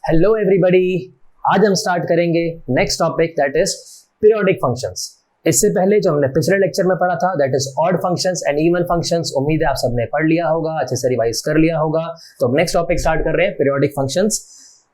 Hello everybody, आज हम start करेंगे next topic that is periodic functions. इससे पहले जो हमने पिछले लेक्चर में पढ़ा था that is odd functions and even functions, उम्मीद है आप सबने पढ़ लिया होगा, अच्छे से रिवाइज कर लिया होगा। तो अब नेक्स्ट टॉपिक स्टार्ट कर रहे हैं पीरियोडिक फंक्शंस।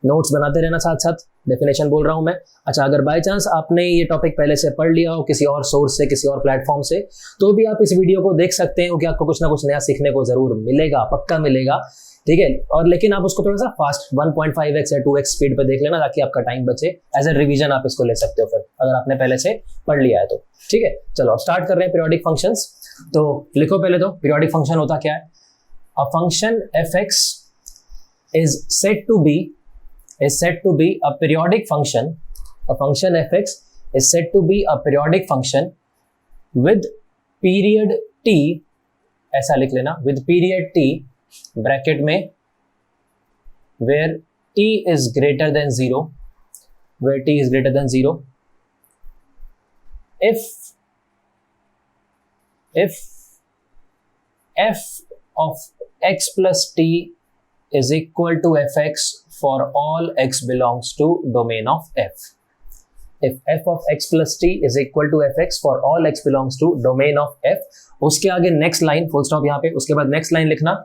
नोट्स बनाते रहना साथ साथ, डेफिनेशन बोल रहा हूं मैं। अच्छा, अगर बाय चांस आपने ये टॉपिक पहले से पढ़ लिया हो किसी और सोर्स से, किसी और प्लेटफॉर्म से, तो भी आप इस वीडियो को देख सकते हैं कि आपको कुछ ना कुछ नया सीखने को जरूर मिलेगा, पक्का मिलेगा, ठीक है। और लेकिन आप उसको थोड़ा सा फास्ट 1.5x या 2x स्पीड पे देख लेना ताकि आपका टाइम बचे। एज ए रिवीजन आप इसको ले सकते हो फिर, अगर आपने पहले से पढ़ लिया है तो, ठीक है। चलो अब स्टार्ट कर रहे हैं पीरियोडिक फंक्शंस। तो लिखो पहले तो पीरियोडिक फंक्शन होता क्या है। A function fx is said to be a periodic function. A function fx is said to be a periodic function with period t, ऐसा लिख लेना, with period t ब्रैकेट में, where t is greater than 0, where t is greater than 0, if f of x plus t is equal to fx for all x belongs to domain of f. If f of x plus t is equal to fx for all x belongs to domain of f, उसके आगे next line, full stop यहाँ पे, उसके बाद next line लिखना,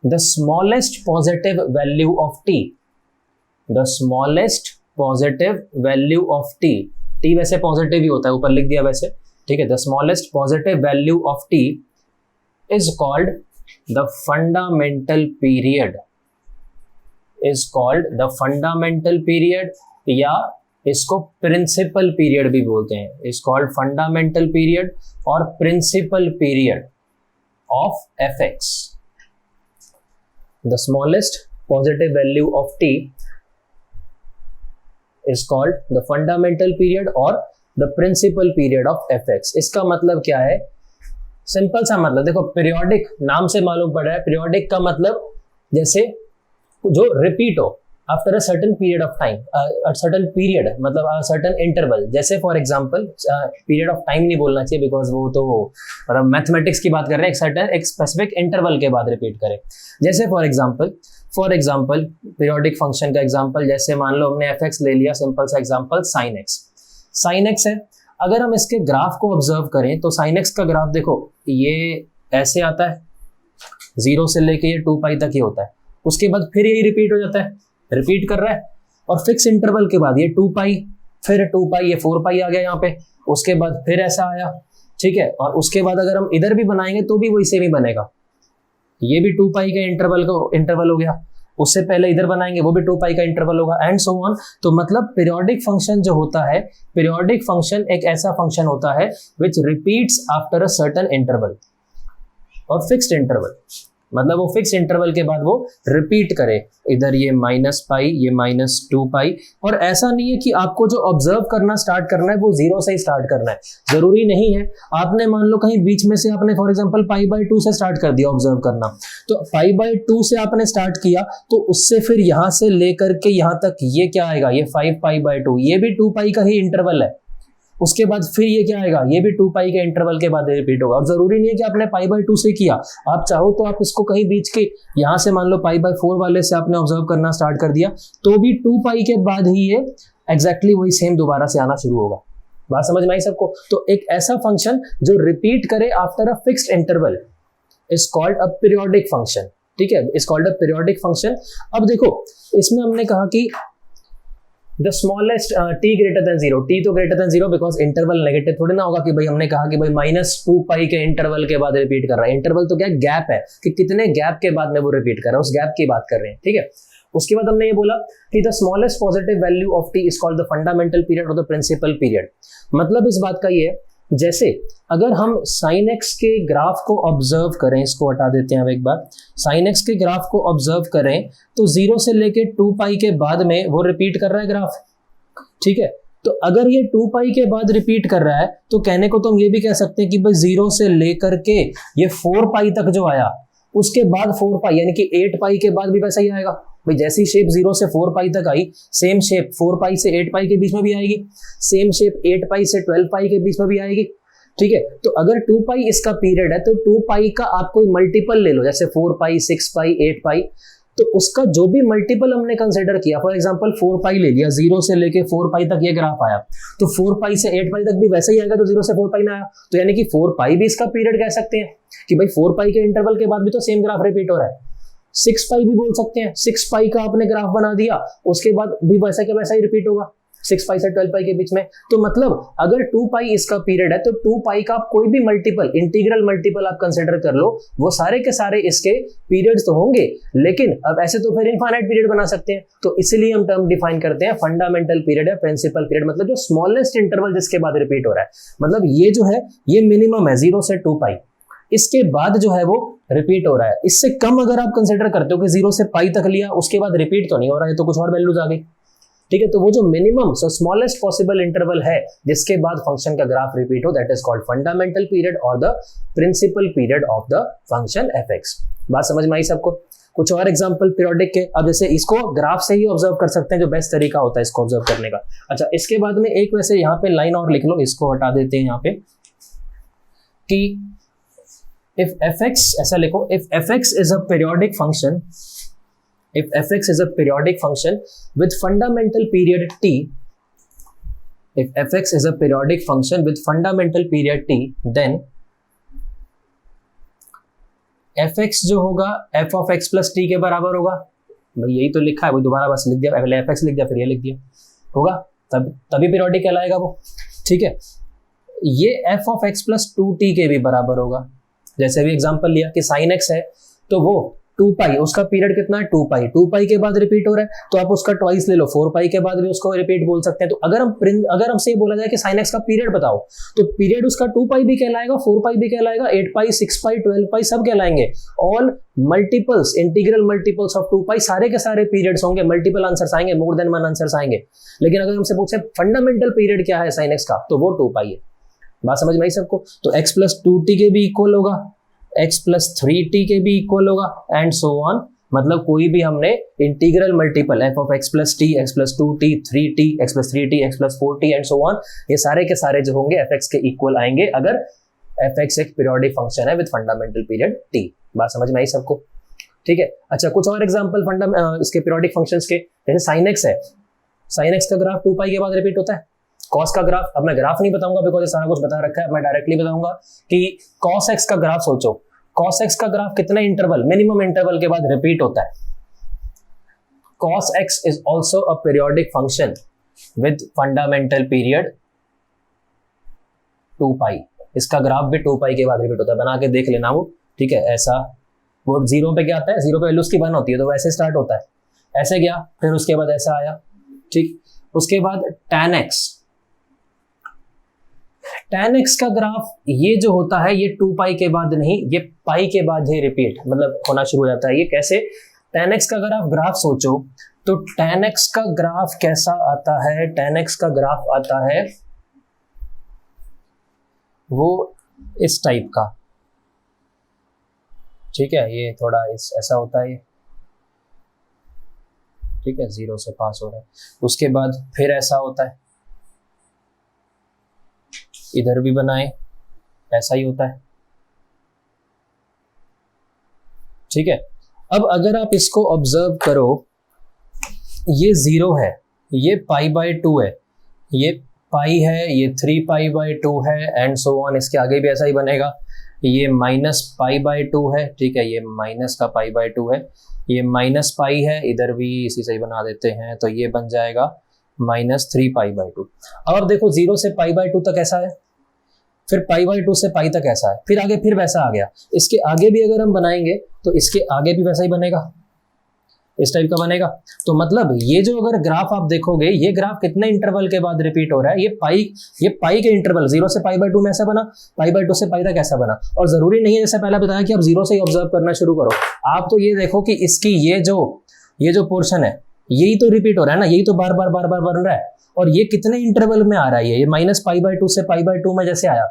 the smallest positive value of t, the smallest positive value of t, t वैसे positive ही होता है, ऊपर लिख दिया वैसे, ठीक है। the smallest positive value of t is called the fundamental period, is called the fundamental period, या इसको प्रिंसिपल पीरियड भी बोलते हैं, is called fundamental period और principal period of fx. The smallest positive value of t is called the fundamental period और the principal period of fx. इसका मतलब क्या है? सिंपल सा मतलब देखो, पीरियोडिक नाम से मालूम पड़ रहा है, पीरियोडिक का मतलब जैसे जो रिपीट हो after a certain period of time, certain period मतलब सर्टेन इंटरवल। जैसे for example, period of time नहीं बोलना चाहिए बिकॉज वो तो मतलब मैथमेटिक्स की बात कर रहे हैं, एक सर्टेन एक स्पेसिफिक इंटरवल के बाद रिपीट करें। जैसे फॉर एग्जांपल पीरियोडिक फंक्शन का एग्जांपल, जैसे मान लो हमने fx ले लिया, सिंपल सा एग्जांपल sin x है। अगर हम इसके ग्राफ को ऑब्जर्व करें तो sin x का ग्राफ देखो, ये ऐसे आता है, 0 से लेके ये 2 पाई तक ही होता है, उसके बाद फिर यही रिपीट हो जाता है, रिपीट कर रहा है, और फिक्स इंटरवल के बाद ये 2 पाई, फिर 2 पाई, ये 4 पाई आ गया यहाँ पे, उसके बाद फिर ऐसा आया, ठीक है। और उसके बाद अगर हम इधर भी बनाएंगे तो भी वही सेम ही बनेगा, ये भी 2 पाई का इंटरवल हो गया, उससे पहले इधर बनाएंगे वो भी 2 पाई का इंटरवल होगा, एंड सो ऑन। तो मतलब पीरियोडिक फंक्शन जो होता है, पीरियोडिक फंक्शन एक ऐसा फंक्शन होता है which repeats after a certain interval और फिक्स्ड इंटरवल, मतलब वो फिक्स इंटरवल के बाद वो रिपीट करे, इधर ये -पाई, ये -2 पाई। और ऐसा नहीं है कि आपको जो ऑब्जर्व करना स्टार्ट करना है वो 0 से ही स्टार्ट करना है, जरूरी नहीं है। आपने मान लो कहीं बीच में से आपने फॉर एग्जांपल π/2 से स्टार्ट कर दिया ऑब्जर्व करना, तो π/2 से आपने स्टार्ट किया, तो उससे फिर यहां से लेकर के यहां तक ये क्या आएगा, ये 5π/2, ये भी 2 पाई का ही इंटरवल है। उसके बाद फिर ये क्या आएगा, ये भी 2 पाई के इंटरवल के बाद रिपीट होगा। और जरूरी नहीं है कि आपने π/2 से किया, आप चाहो तो आप इसको कहीं बीच के यहां से मान लो π/4 वाले से आपने ऑब्जर्व करना स्टार्ट कर दिया, तो भी 2 पाई के बाद ही ये एग्जैक्टली वही सेम दोबारा से आना शुरू होगा। बात समझ में आई सबको? तो एक ऐसा फंक्शन जो रिपीट करे after a fixed interval is called a periodic function, ठीक है, is called a periodic function. अब देखो, इसमें हमने कहा कि the smallest t greater than 0, t तो greater than 0 because interval negative थोड़ी ना होगा कि भाई हमने कहा कि भाई -2 पाई के इंटरवल के बाद रिपीट कर रहा है। इंटरवल तो क्या गैप है कि कितने गैप के बाद में वो रिपीट कर रहा है, उस गैप की बात कर रहे हैं, ठीक है। उसके बाद हमने ये बोला कि the smallest positive value of T is called the fundamental period और द प्रिंसिपल पीरियड। मतलब इस बात का ये है, जैसे अगर हम sin x के ग्राफ को ऑब्जर्व करें, इसको हटा देते हैं अब एक बार, sin x के ग्राफ को ऑब्जर्व करें तो 0 से लेके 2 पाई के बाद में वो रिपीट कर रहा है ग्राफ, ठीक है। तो अगर ये 2 पाई के बाद रिपीट कर रहा है तो कहने को तो हम ये भी कह सकते हैं कि भाई 0 से लेकर के ये 4 पाई तक जो आया, उसके बाद 4 पाई यानी कि 8 पाई के बाद भी वैसा ही आएगा। भाई जैसी शेप 0 से 4 पाई तक आई, सेम शेप 4 पाई से 8 पाई के बीच में भी आएगी, सेम शेप 8 पाई से 12 पाई के बीच में भी आएगी, ठीक है। तो अगर 2 पाई इसका पीरियड है तो 2 पाई का आप कोई मल्टीपल ले लो, जैसे 4 पाई, 6 पाई, 8 पाई, तो उसका जो भी मल्टीपल हमने कंसिडर किया, फॉर एग्जांपल 4 पाई ले लिया, 0 से लेके 4 पाई तक ये ग्राफ आया, तो 4 पाई से 8 पाई तक भी वैसे ही आएगा जो 0 से 4 पाई में आया। तो यानी कि 4 पाई भी इसका पीरियड कह सकते हैं कि भाई 4 पाई के इंटरवल के बाद भी तो सेम ग्राफ रिपीट हो रहा है। 6 पाई भी बोल सकते हैं, 6 पाई का आपने ग्राफ बना दिया, उसके बाद भी वैसा के वैसा ही रिपीट होगा 6 पाई से 12 पाई के बीच में। तो मतलब अगर 2 पाई इसका पीरियड है तो 2 पाई का आप कोई भी मल्टीपल, इंटीग्रल मल्टीपल आप कंसिडर कर लो, वो सारे के सारे इसके पीरियड्स तो होंगे, लेकिन अब ऐसे तो फिर इनफाइनाइट पीरियड बना सकते हैं। तो इसलिए हम टर्म डिफाइन करते हैं फंडामेंटल पीरियड या प्रिंसिपल पीरियड, मतलब जो स्मॉलेस्ट इंटरवल जिसके बाद रिपीट हो रहा है। मतलब ये जो है ये मिनिमम है 0 से 2 पाई, इसके बाद जो है वो रिपीट हो रहा है। इससे कम अगर आप कंसिडर करते हो कि 0 से पाई तक लिया, उसके बाद रिपीट तो नहीं हो रहा है, तो कुछ और वैल्यूज आ गई, ठीक है। तो वो जो मिनिमम स्मॉलेस्ट पॉसिबल इंटरवल है जिसके बाद फंक्शन का ग्राफ रिपीट हो, that is called fundamental period और the principal period of the function fx। बात समझ में आई सबको? कुछ और एग्जांपल पीरियोडिक के, अब जैसे इसको ग्राफ से ही ऑब्जर्व कर सकते हैं, जो बेस्ट तरीका होता है इसको ऑब्जर्व करने का। अच्छा, इसके बाद में एक वैसे यहाँ पे लाइन और लिख लो, इसको हटा देते हैं यहाँ पे, कि if fx, ऐसा लिखो, if fx is a periodic function, if fx is a periodic function with fundamental period t, if fx is a periodic function with fundamental period t, then fx जो होगा f of x plus t के बराबर होगा। भाई यही तो लिखा है, वो दोबारा बस लिख दिया, पहले fx लिख दिया फिर ये लिख दिया, होगा तभी पीरियोडिक कहलाएगा वो, ठीक है। ये f of x plus 2t के भी बराबर होगा। जैसे भी एग्जांपल लिया कि sin x है तो वो 2 पाई, उसका पीरियड कितना है 2 पाई, 2 पाई के बाद रिपीट हो रहा है तो आप उसका ट्वाइस ले लो, 4 पाई के बाद भी उसको रिपीट बोल सकते हैं। तो अगर हमसे ये बोला जाए कि sin x का पीरियड बताओ, तो पीरियड उसका 2 पाई भी कहलाएगा, 4 पाई भी कहलाएगा, 8 पाई, 6 पाई, 12 पाई सब कहलाएंगे। All multiples, integral multiples of 2 pi, सारे के सारे पीरियड्स होंगे, मल्टीपल आंसर्स आएंगे, मोर देन 1 आंसर्स आएंगे। लेकिन अगर हमसे पूछे फंडामेंटल पीरियड क्या है sin x का, तो वो 2 पाई है। बात समझ में आई सबको? तो x plus 2t के भी इक्वल होगा, x plus 3t के भी इक्वल होगा, एंड सो ऑन। मतलब कोई भी हमने integral multiple f of x plus t, x plus 2t, 3t, x plus 3t, x plus 4t and so on, ये सारे के सारे जो होंगे fx के इक्वल आएंगे अगर fx एक पीरियोडिक फंक्शन है विद फंडामेंटल पीरियड t। बात समझ में आई सबको? ठीक है। अच्छा, कुछ और एग्जांपल इसके पीरियोडिक फंक्शंस के, जैसे sin x है, sin x का ग्राफ 2 पाई के बाद रिपीट होता है। cos का ग्राफ, अब मैं ग्राफ नहीं बताऊंगा बिकॉज ये सारा कुछ बता रखा है, मैं डायरेक्टली बताऊंगा कि cos x का ग्राफ सोचो, cos x का ग्राफ कितने इंटरवल, मिनिमम इंटरवल के बाद रिपीट होता है। cos x is also a periodic function with fundamental period 2 पाई। इसका ग्राफ भी 2 पाई के बाद रिपीट होता है, बना के देख लेना वो, ठीक है। ऐसा वो 0 पे क्या आता है, 0 पे वैल्यू उसकी 1 होती है, तो वैसे स्टार्ट होता है, ऐसे गया, फिर उसके बाद ऐसा आया, ठीक। उसके बाद tan x, tan x का ग्राफ ये जो होता है ये 2 पाई के बाद नहीं, ये पाई के बाद ही रिपीट मतलब होना शुरू हो जाता है। ये कैसे? tan x का अगर आप ग्राफ सोचो तो tan x का ग्राफ कैसा आता है? tan x का ग्राफ आता है वो इस टाइप का, ठीक है। ये थोड़ा ऐसा होता है, ठीक है, 0 से पास हो रहा है, उसके बाद फिर ऐसा होता है, इधर भी बनाए ऐसा ही होता है, ठीक है। अब अगर आप इसको ऑब्जर्व करो, ये 0 है, ये π/2 है, ये पाई है, ये 3 π/2 है एंड सो ऑन। इसके आगे भी ऐसा ही बनेगा, ये -π/2 है, ठीक है, ये माइनस का π/2 है, ये -π है, इधर भी इसी से ही बना देते हैं, तो ये बन जाएगा -3 π/2। और देखो 0 से π/2 तक ऐसा है, फिर π/2 से पाई तक ऐसा है, फिर आगे फिर वैसा आ गया। इसके आगे भी अगर हम बनाएंगे तो इसके आगे भी वैसा ही बनेगा, इस टाइप का बनेगा। तो मतलब ये जो अगर ग्राफ आप देखोगे, ये ग्राफ कितने इंटरवल के बाद रिपीट हो रहा है, ये पाई के इंटरवल 0 से π/2 में ऐसा बना, π/2 से पाई तक ऐसा बना। और जरूरी नहीं है, जैसे पहले बताया कि आप 0 से ही ऑब्जर्व करना शुरू करो, आप तो ये देखो कि इसकी ये जो पोर्शन है यही तो रिपीट हो रहा है ना, यही तो बार बार बन रहा है। और ये कितने इंटरवल में आ रहा है, ये -π/2 से π/2 में जैसे आया,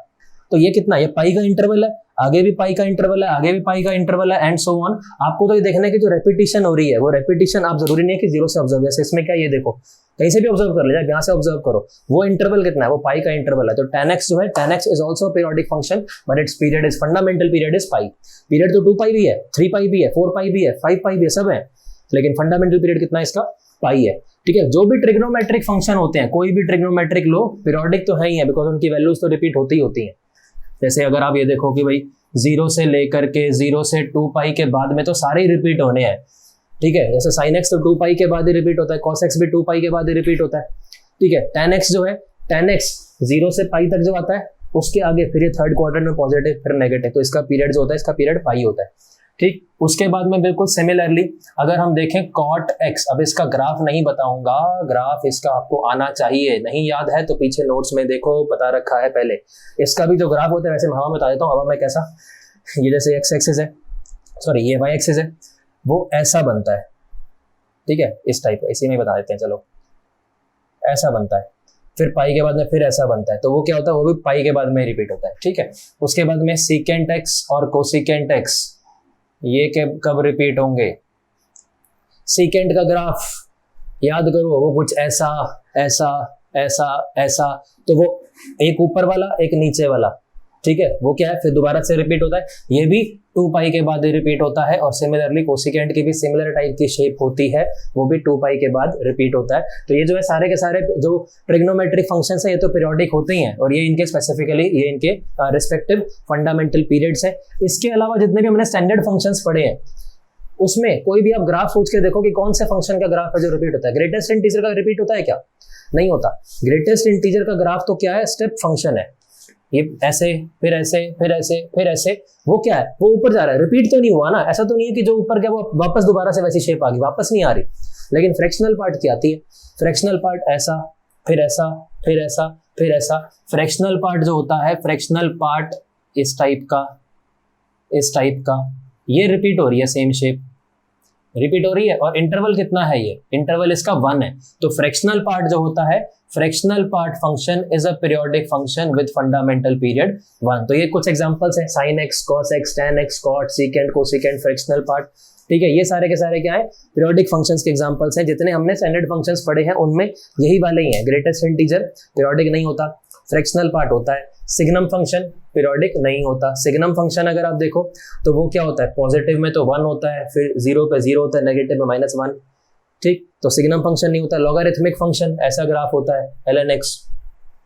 तो ये कितना, ये पाई का इंटरवल है, आगे भी पाई का इंटरवल है, आगे भी पाई का इंटरवल है एंड सो ऑन। आपको तो ये देखना है कि जो रेपिटेशन हो रही है वो रेपिटेशन आप जरूरी नहीं है कि 0 से ऑब्जर्व, जैसे इसमें क्या, ये देखो कहीं से भी ऑब्जर्व कर ले, यहाँ से ऑब्जर्व करो, वो इंटरवल कितना है, वो पाई का इंटरवल है। तो tan x जो है, tan x is also periodic function but it's period is fundamental period is pi. Period तो 2 पाई भी है, 3 पाई भी है, 4 पाई भी है, 5 पाई भी है, सब है। लेकिन फंडामेंटल पीरियड कितना है इसका, पाई है। ठीक है, जो भी ट्रिग्नोमेट्रिक फंक्शन होते हैं, कोई भी ट्रिग्नोमेट्रिक लो पीरियोडिक तो है ही है, बिकॉज उनकी वैल्यूज तो रिपीट होती ही होती हैं। जैसे अगर आप ये देखो कि भाई 0 से लेकर के 0 से 2 पाई के बाद में तो सारे ही रिपीट होने हैं। ठीक है, जैसे साइन एक्स तो 2 पाई के बाद ही रिपीट होता है, कॉस एक्स भी 2 पाई के बाद ही रिपीट होता है। ठीक है, tan एक्स जो है, tan एक्स 0 से पाई तक जो आता है उसके आगे फिर ये थर्ड क्वार्टर में पॉजिटिव फिर नेगेटिव, तो इसका पीरियड जो होता है, इसका पीरियड पाई होता है। ठीक, उसके बाद में बिल्कुल सिमिलरली अगर हम देखें cot x, अब इसका ग्राफ नहीं बताऊंगा, ग्राफ इसका आपको आना चाहिए, नहीं याद है तो पीछे नोट्स में देखो, बता रखा है पहले। इसका भी जो ग्राफ होता है, वैसे मैं हवा में बता देता हूँ, हवा में कैसा, ये जैसे x एक्सिस है, सॉरी ये y एक्सिस है, वो ऐसा बनता है। ठीक है, इस टाइप का, इसी में बता देते हैं, चलो ऐसा बनता है, फिर पाई के बाद में फिर ऐसा बनता है, तो वो क्या होता है, वो भी पाई के बाद में रिपीट होता है। ठीक है, उसके बाद में सीकेंट x और कोसिकेंट x ये कब रिपीट होंगे, सीकेंट का ग्राफ याद करो, वो कुछ ऐसा ऐसा ऐसा ऐसा, तो वो एक ऊपर वाला एक नीचे वाला। ठीक है, वो क्या है, फिर दोबारा से रिपीट होता है, ये भी 2 पाई के बाद रिपीट होता है, और सिमिलरली कोसिकेंट की भी सिमिलर टाइप की शेप होती है, वो भी 2 पाई के बाद रिपीट होता है। तो ये जो है सारे के सारे जो ट्रिग्नोमेट्रिक फंक्शंस है, ये तो पीरियोडिक होते ही हैं, और ये इनके स्पेसिफिकली ये इनके रिस्पेक्टिव फंडामेंटल पीरियड्स है। इसके अलावा जितने भी हमने स्टैंडर्ड फंक्शंस पढ़े हैं, उसमें कोई भी आप ग्राफ सोच के देखो कि कौन से फंक्शन का ग्राफ है जो रिपीट होता है। ग्रेटेस्ट इंटीजर का रिपीट होता है क्या, नहीं होता। ग्रेटेस्ट इंटीजर का ग्राफ तो क्या है, स्टेप फंक्शन है, ये ऐसे फिर ऐसे फिर ऐसे फिर ऐसे, वो क्या है, वो ऊपर जा रहा है, रिपीट तो नहीं हुआ ना, ऐसा तो नहीं है कि जो ऊपर गया वो वापस दोबारा से वैसी शेप आ गई, वापस नहीं आ रही। लेकिन फ्रैक्शनल पार्ट क्या आती है, फ्रैक्शनल पार्ट ऐसा फिर ऐसा फिर ऐसा फिर ऐसा, फ्रैक्शनल पार्ट जो होता है, फ्रैक्शनल पार्ट इस टाइप का, इस टाइप का, ये रिपीट हो रही है, सेम शेप रिपीट हो रही है, और इंटरवल कितना है, ये इंटरवल इसका 1 है। तो फ्रैक्शनल पार्ट जो होता है, fractional part function is a periodic function with fundamental period 1। तो ये कुछ एग्जांपल्स हैं, sin x, cos x, tan x, cot, secant, cosecant, fractional part. ठीक है, ये सारे के सारे क्या है, पीरियोडिक फंक्शंस के एग्जांपल्स हैं। जितने हमने स्टैंडर्ड फंक्शंस पढ़े हैं उनमें यही वाले ही हैं। ग्रेटेस्ट इंटीजर पीरियोडिक नहीं होता, फ्रैक्शनल पार्ट होता है, सिग्नम फंक्शन पीरियोडिक नहीं होता। सिग्नम फंक्शन अगर आप देखो तो वो क्या होता है, पॉजिटिव में तो 1 होता है, फिर 0 पे 0 होता है, नेगेटिव में -1। ठीक, तो सिग्नम फंक्शन नहीं होता। लॉगरिथमिक फंक्शन ऐसा ग्राफ होता है, ln x,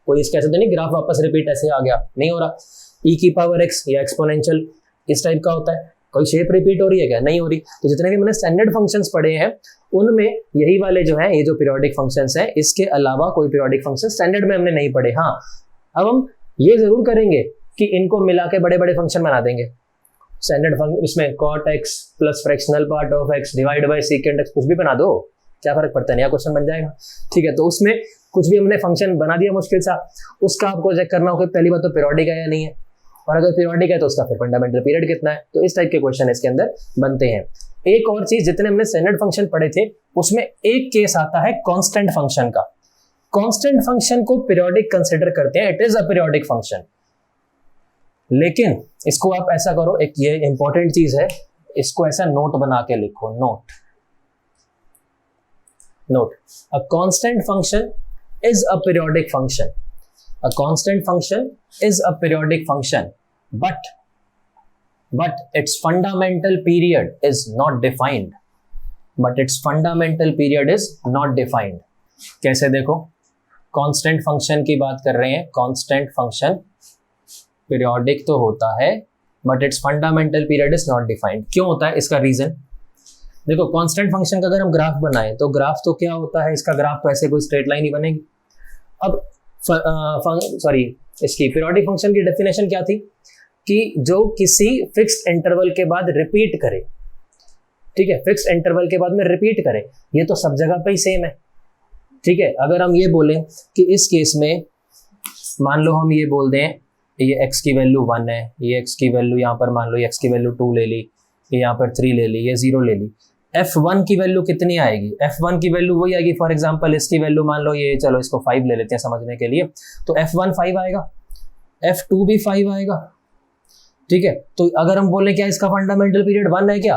कोई इसका ऐसा तो नहीं ग्राफ वापस रिपीट ऐसे आ गया, नहीं हो रहा। e की पावर x या एक्सपोनेंशियल इस टाइप का होता है, कोई शेप रिपीट हो रही है क्या, नहीं हो रही। तो जितने भी मैंने स्टैंडर्ड फंक्शंस पढ़े हैं उनमें यही वाले जो हैं, ये जो पीरियोडिक फंक्शंस हैं, इसके अलावा कोई पीरियोडिक फंक्शन स्टैंडर्ड में हमने नहीं पढ़े। हाँ, अब हम ये जरूर करेंगे कि इनको मिला के बड़े बड़े फंक्शन बना देंगे। स्टैंडर्ड फंक्शन इसमें cot x plus fractional part of x divide by secant x, कुछ भी बना दो, क्या फर्क पड़ता है, नया क्वेश्चन बन जाएगा। ठीक है, तो उसमें कुछ भी हमने फंक्शन बना दिया मुश्किल सा, उसका आपको चेक करना होगा पहली बात तो पीरियोडिक है या नहीं है, और अगर पीरियोडिक है तो उसका फिर फंडामेंटल पीरियड कितना है। तो इस टाइप के क्वेश्चन इसके अंदर बनते हैं। एक और चीज, जितने हमने स्टैंडर्ड फंक्शन पढ़े थे उसमें एक केस आता है कांस्टेंट फंक्शन का। कांस्टेंट फंक्शन को पीरियोडिक कंसीडर करते हैं, it is a periodic function. लेकिन इसको आप ऐसा करो, एक ये इंपॉर्टेंट चीज है, इसको ऐसा नोट बना के लिखो, note note, a constant function is a periodic function, a constant function is a periodic function, but its fundamental period is not defined, but its fundamental period is not defined। कैसे देखो, constant function की बात कर रहे हैं, constant function periodic तो होता है but its fundamental period is not defined. क्यों होता है, इसका रीजन देखो, कांस्टेंट फंक्शन का अगर हम ग्राफ बनाएं तो ग्राफ तो क्या होता है, इसका ग्राफ तो ऐसे कोई स्ट्रेट लाइन ही बनेगी। अब सॉरी, इसकी पीरियोडिक फंक्शन की डेफिनेशन क्या थी कि जो किसी फिक्स्ड इंटरवल के बाद रिपीट करे। ठीक है, फिक्स्ड इंटरवल के बाद में रिपीट करे, ये तो सब जगह पे ही सेम है। ठीक है, अगर हम ये बोलें कि इस केस में मान लो हम ये बोल दें ये x की वैल्यू 1 है, ये x की वैल्यू यहाँ पर मान लो ये x की वैल्यू 2 ले ली, ये यहाँ पर 3 ले ली, ये 0 ले ली, f1 की वैल्यू कितनी आएगी, f1 की वैल्यू वही आएगी। फॉर एग्जांपल इसकी वैल्यू मान लो ये, चलो इसको 5 ले लेते हैं समझने के लिए, तो f1 5 आएगा, f2 भी 5 आएगा। ठीक है, तो अगर हम बोले क्या इसका फंडामेंटल पीरियड 1 है, क्या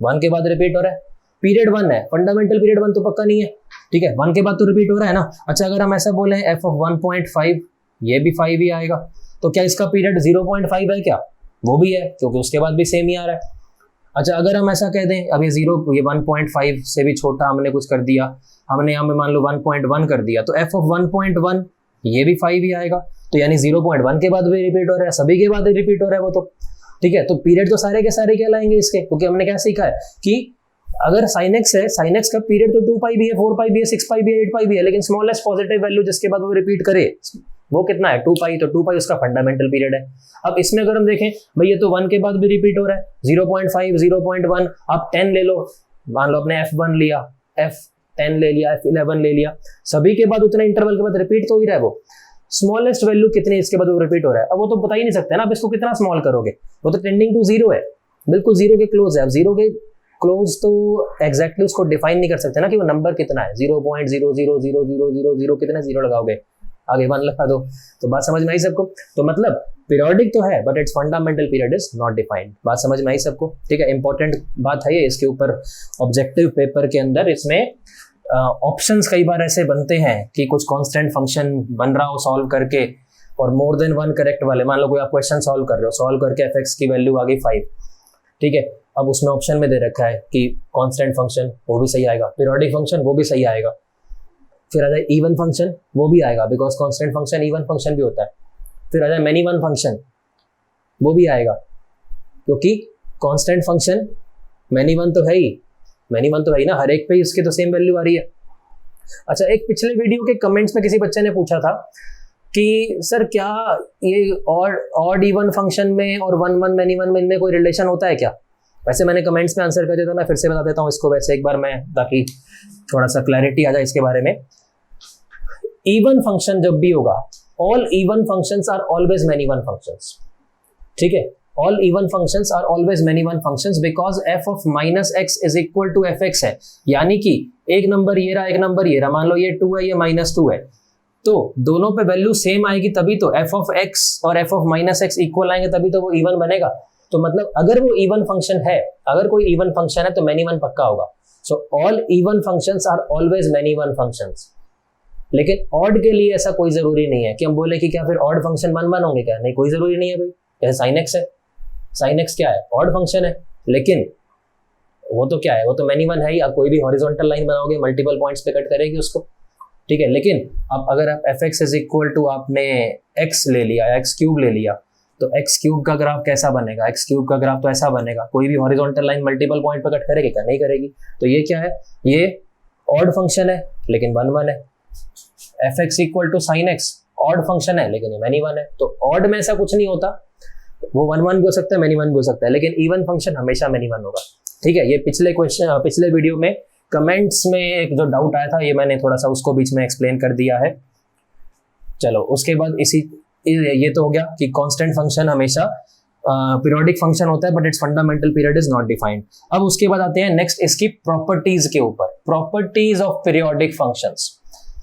1 के बाद रिपीट हो रहा है, पीरियड 1 है, फंडामेंटल पीरियड 1 तो पक्का नहीं है। ठीक है, 1 के बाद तो रिपीट हो रहा है ना। अच्छा, अगर हम ऐसा बोले f of 1.5, ये भी 5 ही आएगा, तो क्या इसका पीरियड 0.5 है क्या, वो भी है, क्योंकि उसके बाद भी सेम ही आ रहा है। अच्छा अगर हम ऐसा कह दें, अब ये 1.5 से भी छोटा हमने कुछ कर दिया, हमने यहाँ पे मान लो 1.1 कर दिया, तो f ऑफ 1.1 ये भी 5 ही आएगा। तो यानी 0.1 के बाद भी रिपीट हो रहा है, सभी के बाद रिपीट हो रहा है वो तो, ठीक है। तो पीरियड तो सारे के सारे कहलाएंगे इसके, क्योंकि हमने क्या सीखा है कि अगर sin x है, sin x का पीरियड तो 2 पाई भी है, 4 पाई भी है, 6 पाई भी है, 8 पाई भी है, लेकिन स्मॉलेस्ट पॉजिटिव वैल्यू जिसके बाद वो रिपीट करे वो कितना है, 2 पाई। तो 2 पाई उसका फंडामेंटल पीरियड है। अब इसमें अगर हम देखें भाई ये तो 1 के बाद भी रिपीट हो रहा है, 0.5, 0.1, आप 10 ले लो, मान लो आपने f1 लिया, f10 ले लिया, f11 ले लिया, सभी के बाद उतने इंटरवल के बाद रिपीट तो हो ही रहा है। वो स्मॉलेस्ट वैल्यू कितनी इसके बाद वो रिपीट हो रहा है, अब वो तो बता ही नहीं सकते ना, आप इसको कितना स्मॉल करोगे, वो तो टेंडिंग टू 0 है, बिल्कुल 0 के क्लोज है। अब 0 के क्लोज तो एग्जैक्टली उसको डिफाइन नहीं कर सकते ना कि वो नंबर कितना है, 0.00000 कितना 0 लगाओगे, आगे 1 लगा दो, तो बात समझ में आई सबको। तो मतलब पीरियोडिक तो है but its fundamental period is not defined. बात समझ में आई सबको, ठीक है। इंपॉर्टेंट बात है ये, इसके ऊपर ऑब्जेक्टिव पेपर के अंदर इसमें ऑप्शंस कई बार ऐसे बनते हैं कि कुछ कांस्टेंट फंक्शन बन रहा हो सॉल्व करके और मोर देन 1 करेक्ट वाले, मान लो कोई आप क्वेश्चन सॉल्व कर रहे हो, सॉल्व करके f(x) की वैल्यू आ गई 5, ठीक है। अब उसमें ऑप्शन में दे रखा है कि कांस्टेंट फंक्शन, वो भी सही आएगा, पीरियोडिक फंक्शन वो भी सही आएगा, फिर आ जाए इवन फंक्शन वो भी आएगा because constant function even function भी होता है, फिर आ जाए मैनी वन फंक्शन वो भी आएगा क्योंकि कांस्टेंट फंक्शन मैनी वन तो है ही, मैनी वन तो है ही ना, हर एक पे इसके तो सेम वैल्यू आ रही है। अच्छा एक पिछले वीडियो के कमेंट्स में किसी बच्चे ने पूछा था कि सर क्या ये ऑड इवन फंक्शन में और 1 1 मैनी वन में इनमें कोई रिलेशन होता है क्या। वैसे मैंने कमेंट्स में आंसर कर दिया था, मैं फिर से बता देता हूँ इसको वैसे एक बार मैं, ताकि थोड़ा सा क्लैरिटी आ जाए इसके बारे में। इवन फंक्शन जब भी होगा, all even functions are always many one functions, ठीक है। All even functions are always many one functions because f of -x is equal to fx है, यानी कि एक नंबर ये रहा, एक नंबर ये रहा, मान लो ये 2 है, ये -2 है, तो दोनों पे वैल्यू सेम आएगी तभी तो f ऑफ x और f ऑफ -x इक्वल आएंगे तभी तो वो इवन बनेगा। तो मतलब अगर वो इवन फंक्शन है, अगर कोई इवन फंक्शन है तो मैनी वन पक्का होगा। So all even functions are always many one functions. लेकिन ऑड के लिए ऐसा कोई जरूरी नहीं है कि हम बोले कि क्या फिर ऑड फंक्शन 1 1 होंगे क्या, नहीं कोई जरूरी नहीं है भाई। जैसे sin x है, sin x क्या है, ऑड फंक्शन है, लेकिन वो तो क्या है, वो तो मैनी वन है ही। आप कोई भी हॉरिजॉन्टल लाइन बनाओगे मल्टीपल पॉइंट्स पे कट करेगी उसको, ठीक है। लेकिन अब अगर आप fx इज इक्वल टू आपने x ले लिया, x³ ले लिया, तो x³ का ग्राफ कैसा बनेगा, x³ का ग्राफ तो ऐसा बनेगा, कोई भी हॉरिजॉन्टल लाइन मल्टीपल पॉइंट पे कट करेगी क्या, नहीं करेगी। तो ये क्या है, ये ऑड फंक्शन है लेकिन 1 1 है। fx equal to sin x odd function है लेकिन ये मैनी वन है। तो ऑड में ऐसा कुछ नहीं होता, वो 1 1 भी हो सकता है, मैनी वन भी हो सकता है, लेकिन इवन फंक्शन हमेशा मैनी वन होगा, ठीक है। ये पिछले वीडियो में कमेंट्स में एक जो डाउट आया था, ये मैंने थोड़ा सा उसको बीच में एक्सप्लेन कर दिया है। चलो उसके बाद ये तो हो गया कि कांस्टेंट फंक्शन हमेशा पीरियोडिक फंक्शन होता है but its fundamental period is not defined. अब उसके बाद आते हैं नेक्स्ट इसकी प्रॉपर्टीज के ऊपर, properties of periodic functions,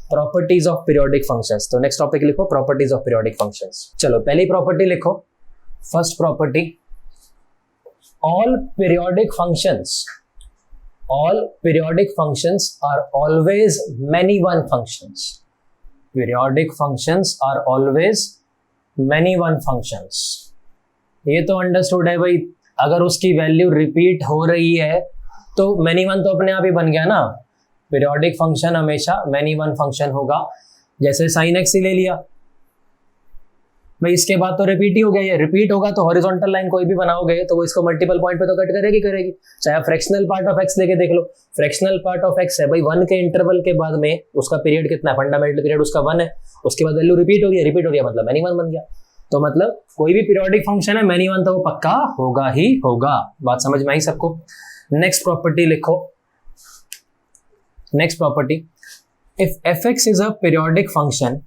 properties of periodic functions. तो नेक्स्ट टॉपिक लिखो प्रॉपर्टीज ऑफ पीरियोडिक फंक्शंस। चलो पहली प्रॉपर्टी लिखो, first property, all periodic functions are always many one functions, periodic functions are always many one functions। ये तो understood है भाई, अगर उसकी वैल्यू रिपीट हो रही है तो मैनी वन तो अपने आप ही बन गया ना, पीरियोडिक फंक्शन हमेशा मैनी वन फंक्शन होगा। जैसे sin x ही ले लिया भाई, इसके बाद तो रिपीट ही हो गया, ये रिपीट होगा तो हॉरिजॉन्टल लाइन कोई भी बनाओगे तो वो इसको मल्टीपल पॉइंट पे तो कट करेगी। चाहे आप फ्रैक्शनल पार्ट ऑफ x लेके देख लो, फ्रैक्शनल पार्ट ऑफ x है भाई 1 के इंटरवल के बाद में उसका पीरियड कितना है, फंडामेंटल पीरियड उसका 1 है, उसके बाद वैल्यू रिपीट हो गया मतलब मैनी वन बन गया। तो मतलब कोई भी पीरियोडिक फंक्शन है मैनी वन तो वो पक्का होगा ही होगा। बात समझ में आई सबको। नेक्स्ट प्रॉपर्टी लिखो, next property, if fx is a periodic function,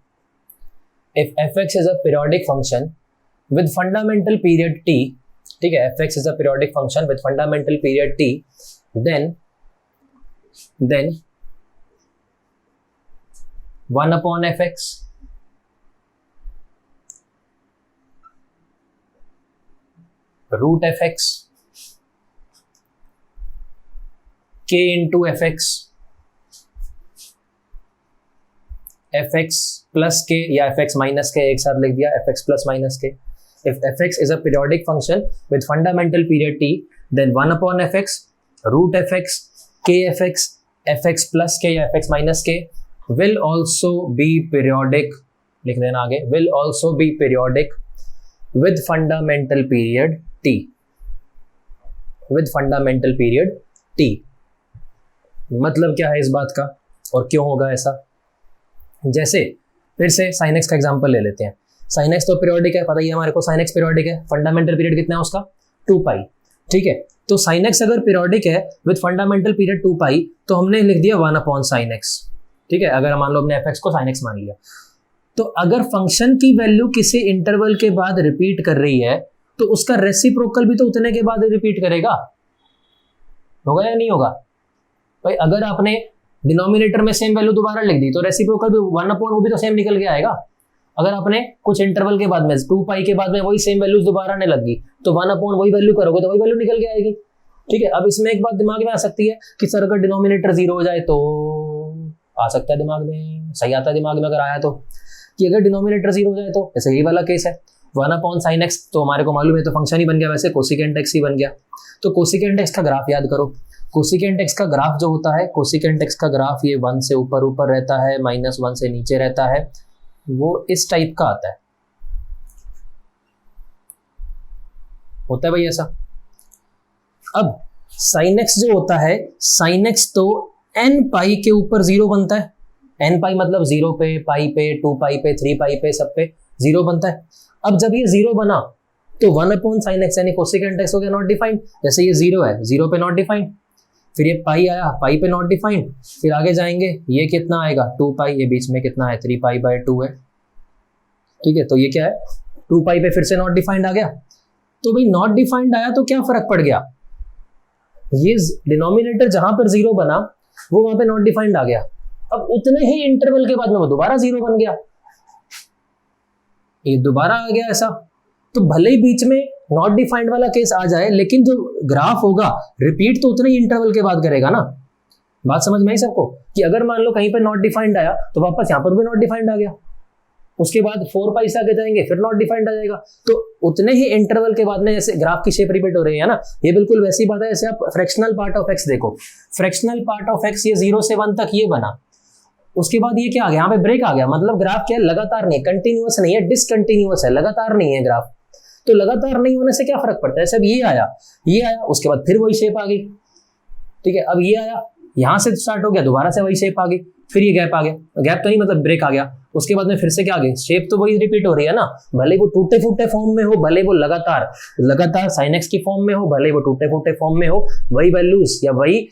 if fx is a periodic function with fundamental period t, ठीक है, fx is a periodic function with fundamental period t, then 1 upon fx root fx k into fx plus k या fx minus k एक साथ लिख दिया, fx plus minus k। If fx is a periodic function with fundamental period t, then 1 upon F X, root F X, K F X, F X plus K या F X minus K will also be periodic, लिख देना आगे, will also be periodic with fundamental period T, with fundamental period T. मतलब क्या है इस बात का और क्यों होगा ऐसा? जैसे फिर से साइन एक्स का एग्जांपल ले लेते हैं। साइन एक्स तो पीरियोडिक है, पता ही है हमारे को, साइन एक्स पीरियोडिक है, फंडामेंटल पीरियड कितना है उसका 2 पाई, ठीक है। तो साइन एक्स अगर पीरियोडिक है विद फंडामेंटल पीरियड 2 पाई तो हमने लिख दिया 1 अपॉन साइन एक्स, ठीक है। अगर मान लो हमने एफ एक्स को साइन एक्स मान लिया, तो अगर फंक्शन की वैल्यू किसी इंटरवल के बाद रिपीट कर रही है तो उसका रेसिप्रोकल भी तो उतने के बाद रिपीट करेगा, होगा या नहीं होगा भाई? अगर आपने डिनोमिनेटर में सेम वैल्यू दोबारा लिख दी तो रेसिप्रोकल भी 1 अपॉन वो भी तो सेम निकल के आएगा। अगर आपने कुछ इंटरवल के बाद में 2 पाई के बाद में वही सेम वैल्यूज दोबारा आने लगी तो 1 अपॉन वही वैल्यू करोगे तो वही वैल्यू निकल के आएगी, ठीक है। अब इसमें एक बात दिमाग में आ सकती है कि सर अगर डिनोमिनेटर 0 हो जाए तो, आ सकता है दिमाग में, सही आता है दिमाग में अगर आया तो, कि अगर डिनोमिनेटर 0 हो जाए तो, जैसे यही वाला केस है 1 अपॉन साइन एक्स, तो हमारे को मालूम है तो फंक्शन ही बन गया, वैसे कोसिकेंट एक्स ही बन गया। तो कोसिकेंट एक्स का ग्राफ याद करो। कोसिकेंट एक्स का ग्राफ जो होता है, कोसिकेंट एक्स का ग्राफ ये 1 से ऊपर ऊपर रहता है, -1 से नीचे रहता है, वो इस टाइप का आता है, होता है भाई ऐसा। अब साइन एक्स जो होता है, साइन एक्स तो n पाई के ऊपर 0 बनता है, n पाई मतलब 0 पे, पाई पे, 2 पाई पे, 3 पाई पे, सब पे 0 बनता है। अब जब ये 0 बना तो 1 अपॉन साइन एक्स यानी कोसिकेंट एक्स हो गया नॉट डिफाइंड। जैसे ये 0 है, 0 पे नॉट डिफाइंड, फिर ये पाई आया, पाई पे नॉट डिफाइंड, फिर आगे जाएंगे ये कितना आएगा 2 पाई, ये बीच में कितना है 3 पाई बाय 2 है, ठीक है। तो ये क्या है 2 पाई पे फिर से नॉट डिफाइंड आ गया। तो भाई नॉट डिफाइंड आया तो क्या फर्क पड़ गया, ये डिनोमिनेटर जहां पर 0 बना वो वहां पे नॉट डिफाइंड आ गया। अब उतने ही इंटरवल के बाद में वो दोबारा 0 बन गया, ये दोबारा आ गया ऐसा। तो भले ही बीच में नॉट डिफाइंड वाला केस आ जाए लेकिन जो ग्राफ होगा रिपीट तो उतने ही इंटरवल के बाद करेगा ना। बात समझ में आई सबको? कि अगर मान लो कहीं पे नॉट डिफाइंड आया तो वापस यहां पर भी नॉट डिफाइंड आ गया, उसके बाद 4 पाई से आगे जाएंगे फिर नॉट डिफाइंड आ जाएगा। तो उतने ही इंटरवल के बाद में जैसे ग्राफ की शेप रिपीट हो रही है ना, ये बिल्कुल वैसी बात है जैसे आप फ्रैक्शनल पार्ट ऑफ एक्स देखो, फ्रैक्शनल पार्ट ऑफ एक्स ये 0 से 1 तक ये बना, उसके बाद ये क्या आ गया, यहाँ पे ब्रेक आ गया, मतलब ग्राफ क्या है, लगातार नहीं है, कंटिन्यूअस नहीं है, डिसकंटिन्यूअस है, लगातार नहीं है ग्राफ। तो लगातार नहीं होने से क्या फर्क पड़ता है, सब ये आया उसके बाद फिर वही शेप आ गई, ठीक है। अब ये आया, यहां से स्टार्ट हो गया, दोबारा से वही शेप आ गई, फिर ये गैप आ गया, गैप तो नहीं मतलब ब्रेक आ गया, उसके बाद में फिर से क्या आ गई, शेप तो वही रिपीट हो रही है ना, भले वो टूटे फूटे फॉर्म में हो, भले वो लगातार साइन एक्स की फॉर्म में हो, भले वो टूटे फूटे फॉर्म में हो, वही वैल्यूज या वही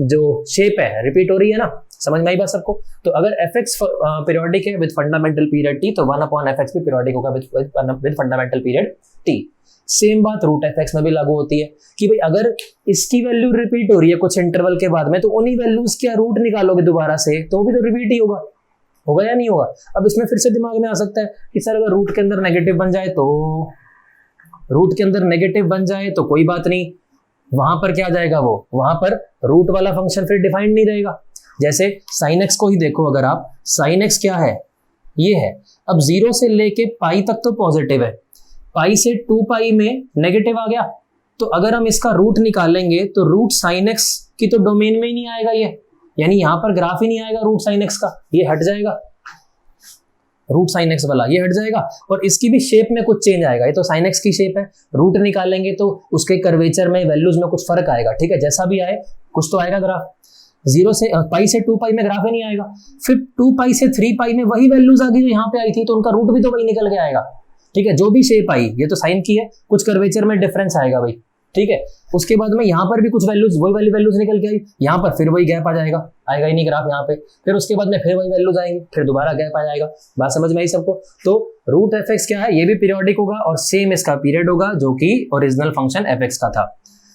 जो शेप है रिपीट हो रही है ना। समझ में आई बात सबको? तो अगर एफ एक्स पीरियोडिक है विद फंडामेंटल पीरियड टी तो 1 अपॉन एफ एक्स भी पीरियोडिक होगा with fundamental period T. Same बात रूट एफ एक्स में भी लागू होती है कि भाई अगर इसकी वैल्यू रिपीट हो रही है कुछ इंटरवल के बाद में तो उन्हीं वैल्यूज का रूट निकालोगे दोबारा से तो भी तो रिपीट ही होगा या नहीं होगा? अब इसमें फिर से दिमाग में आ सकता है कि सर अगर रूट के अंदर नेगेटिव बन जाए तो कोई बात नहीं, वहां पर क्या जाएगा, वो वहां पर रूट वाला फंक्शन फिर डिफाइंड नहीं रहेगा। जैसे साइन एक्स को ही देखो, अगर आप साइन एक्स क्या है, ये है, अब 0 से लेके पाई तक तो पॉजिटिव है, पाई से 2 पाई में नेगेटिव आ गया, तो अगर हम इसका रूट निकालेंगे तो रूट साइन एक्स की तो डोमेन में ही नहीं आएगा ये, यानी यहां पर ग्राफ ही नहीं आएगा रूट साइन एक्स का, ये हट जाएगा, रूट साइन एक्स वाला ये हट जाएगा, और इसकी भी शेप में कुछ चेंज आएगा। ये तो साइन एक्स की शेप है, रूट निकालेंगे तो उसके कर्वेचर में वैल्यूज में कुछ फर्क आएगा, ठीक है, जैसा भी आए कुछ तो आएगा ग्राफ। 0 से पाई से 2 पाई में ग्राफ ही नहीं आएगा, फिर 2 पाई से 3 पाई में वही वैल्यूज आ गई जो यहाँ पे आई थी, तो उनका रूट भी तो वही निकल के आएगा, ठीक है। जो भी शेप आई, ये तो साइन की है, कुछ कर्वेचर में डिफरेंस आएगा भाई, ठीक है। उसके बाद में यहाँ पर भी कुछ वैल्यूज, वही वाली वैल्यूज निकल के आई, यहाँ पर फिर वही गैप आ जाएगा, आएगा ही नहीं ग्राफ यहाँ पे, फिर उसके बाद में फिर वही वैल्यूज आएंगे, फिर दोबारा गैप आ जाएगा। बात समझ में आई सबको? तो रूट एफ एक्स क्या है, ये भी पीरियोडिक होगा और सेम इसका पीरियड होगा जो कि ओरिजिनल फंक्शन एफ एक्स का था।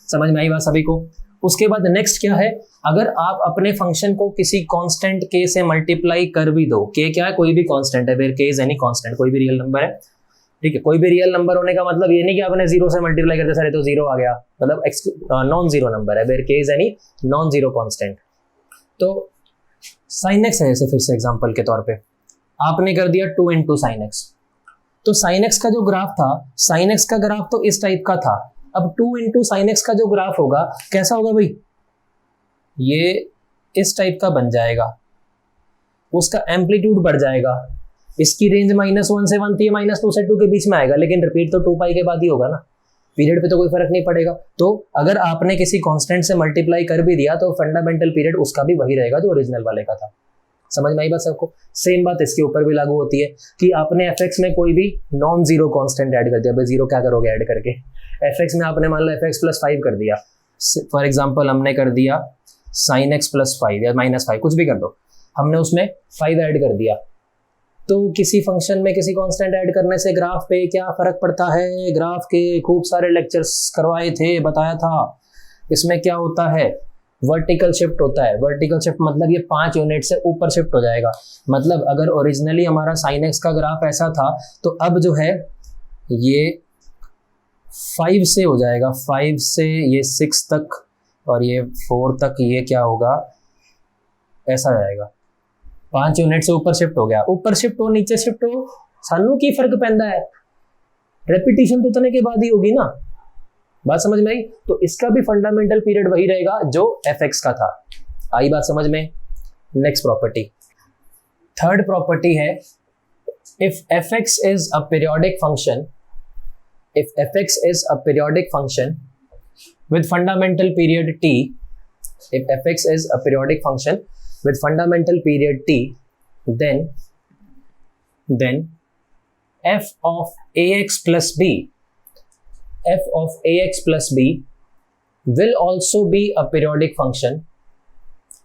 समझ में आई बात सभी को? उसके बाद नेक्स्ट क्या है, अगर आप अपने फंक्शन को किसी कांस्टेंट के से मल्टीप्लाई कर भी दो, के क्या है, कोई भी कांस्टेंट है, वेयर के इज एनी कांस्टेंट, कोई भी रियल नंबर है, ठीक है। कोई भी रियल नंबर होने का मतलब ये नहीं कि आपने 0 से मल्टीप्लाई करते सारे तो 0 आ गया, मतलब नॉन जीरो नंबर है, वेयर के is any non zero constant. तो साइन एक्स है, जैसे फिर से एग्जांपल के तौर पे आपने कर दिया 2 इंटू साइन एक्स, तो साइन एक्स का जो ग्राफ था, साइन एक्स का ग्राफ तो इस टाइप का था, अब 2 इंटू साइन एक्स का जो ग्राफ होगा कैसा होगा भाई, ये इस टाइप का बन जाएगा, उसका एम्पलीट्यूड बढ़ जाएगा, इसकी रेंज -1 से 1 थी, -2 से 2 के बीच में आएगा, लेकिन रिपीट तो 2 पाई के बाद ही होगा ना, पीरियड पे तो कोई फर्क नहीं पड़ेगा। तो अगर आपने किसी कांस्टेंट से मल्टीप्लाई कर भी दिया तो फंडामेंटल पीरियड उसका भी वही रहेगा जो ओरिजिनल वाले का था। समझ में आई बात सबको? सेम बात इसके ऊपर भी लागू होती है कि आपने fx में कोई भी नॉन जीरो कांस्टेंट ऐड कर दिया, भाई जीरो क्या करोगे ऐड करके, fx में आपने मान लो fx + 5 कर दिया, फॉर एग्जांपल हमने कर दिया sin x + 5 या -5, कुछ भी कर दो, हमने उसमें 5 ऐड कर दिया, तो किसी फंक्शन में किसी कांस्टेंट ऐड करने से ग्राफ पे क्या फर्क पड़ता है? ग्राफ के खूब सारे लेक्चर्स करवाए थे, बताया था। इसमें क्या होता है, वर्टिकल शिफ्ट होता है। वर्टिकल शिफ्ट मतलब ये 5 यूनिट से ऊपर शिफ्ट हो जाएगा। मतलब अगर ओरिजिनली हमारा sin x का ग्राफ ऐसा था तो अब जो है ये 5 से हो जाएगा, 5 से ये 6 तक और ये 4 तक, ये क्या होगा, ऐसा जाएगा, 5 यूनिट से ऊपर शिफ्ट हो गया। ऊपर शिफ्ट हो नीचे शिफ्ट हो सानू की फर्क पैंदा है, रेपिटेशन तो उतने के बाद ही होगी ना। बात समझ में आई? तो इसका भी फंडामेंटल पीरियड वही रहेगा जो fx का था। आई बात समझ में? नेक्स्ट प्रॉपर्टी, थर्ड प्रॉपर्टी है, if fx is a periodic function, if fx is a periodic function with fundamental period t, if fx is a periodic function with fundamental period t, then f of ax plus b, f of ax plus b will also be a periodic function,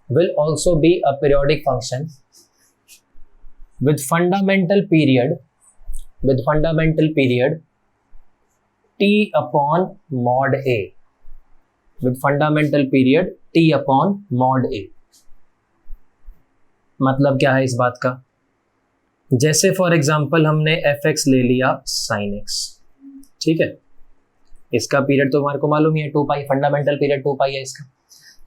will also be a periodic function with fundamental period t upon mod a, with fundamental period t upon mod a। मतलब क्या है इस बात का? जैसे for example हमने fx ले लिया sin x, ठीक है, इसका पीरियड तो हमारे को मालूम ही है 2 पाई, फंडामेंटल पीरियड 2 पाई है इसका,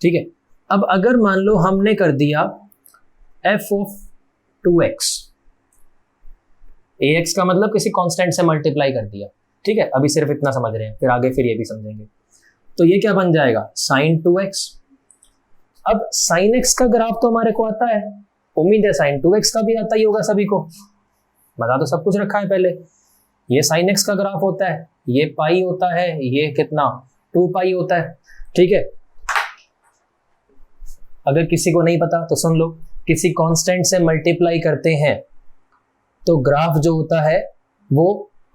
ठीक है। अब अगर मान लो हमने कर दिया f of 2x, ax का मतलब किसी कांस्टेंट से मल्टीप्लाई कर दिया, ठीक है, अभी सिर्फ इतना समझ रहे हैं, फिर आगे फिर ये भी समझेंगे। तो ये क्या बन जाएगा, sin 2x। अब sin x का ग्राफ तो हमारे को आता है, उम्मीद है sin 2x का भी आता ही होगा सभी को, बता तो सब कुछ रखा है पहले। ये sin x का ग्राफ होता है, ये पाई होता है, ये कितना 2 पाई होता है, ठीक है। अगर किसी को नहीं पता तो सुन लो, किसी कांस्टेंट से मल्टीप्लाई करते हैं तो ग्राफ जो होता है वो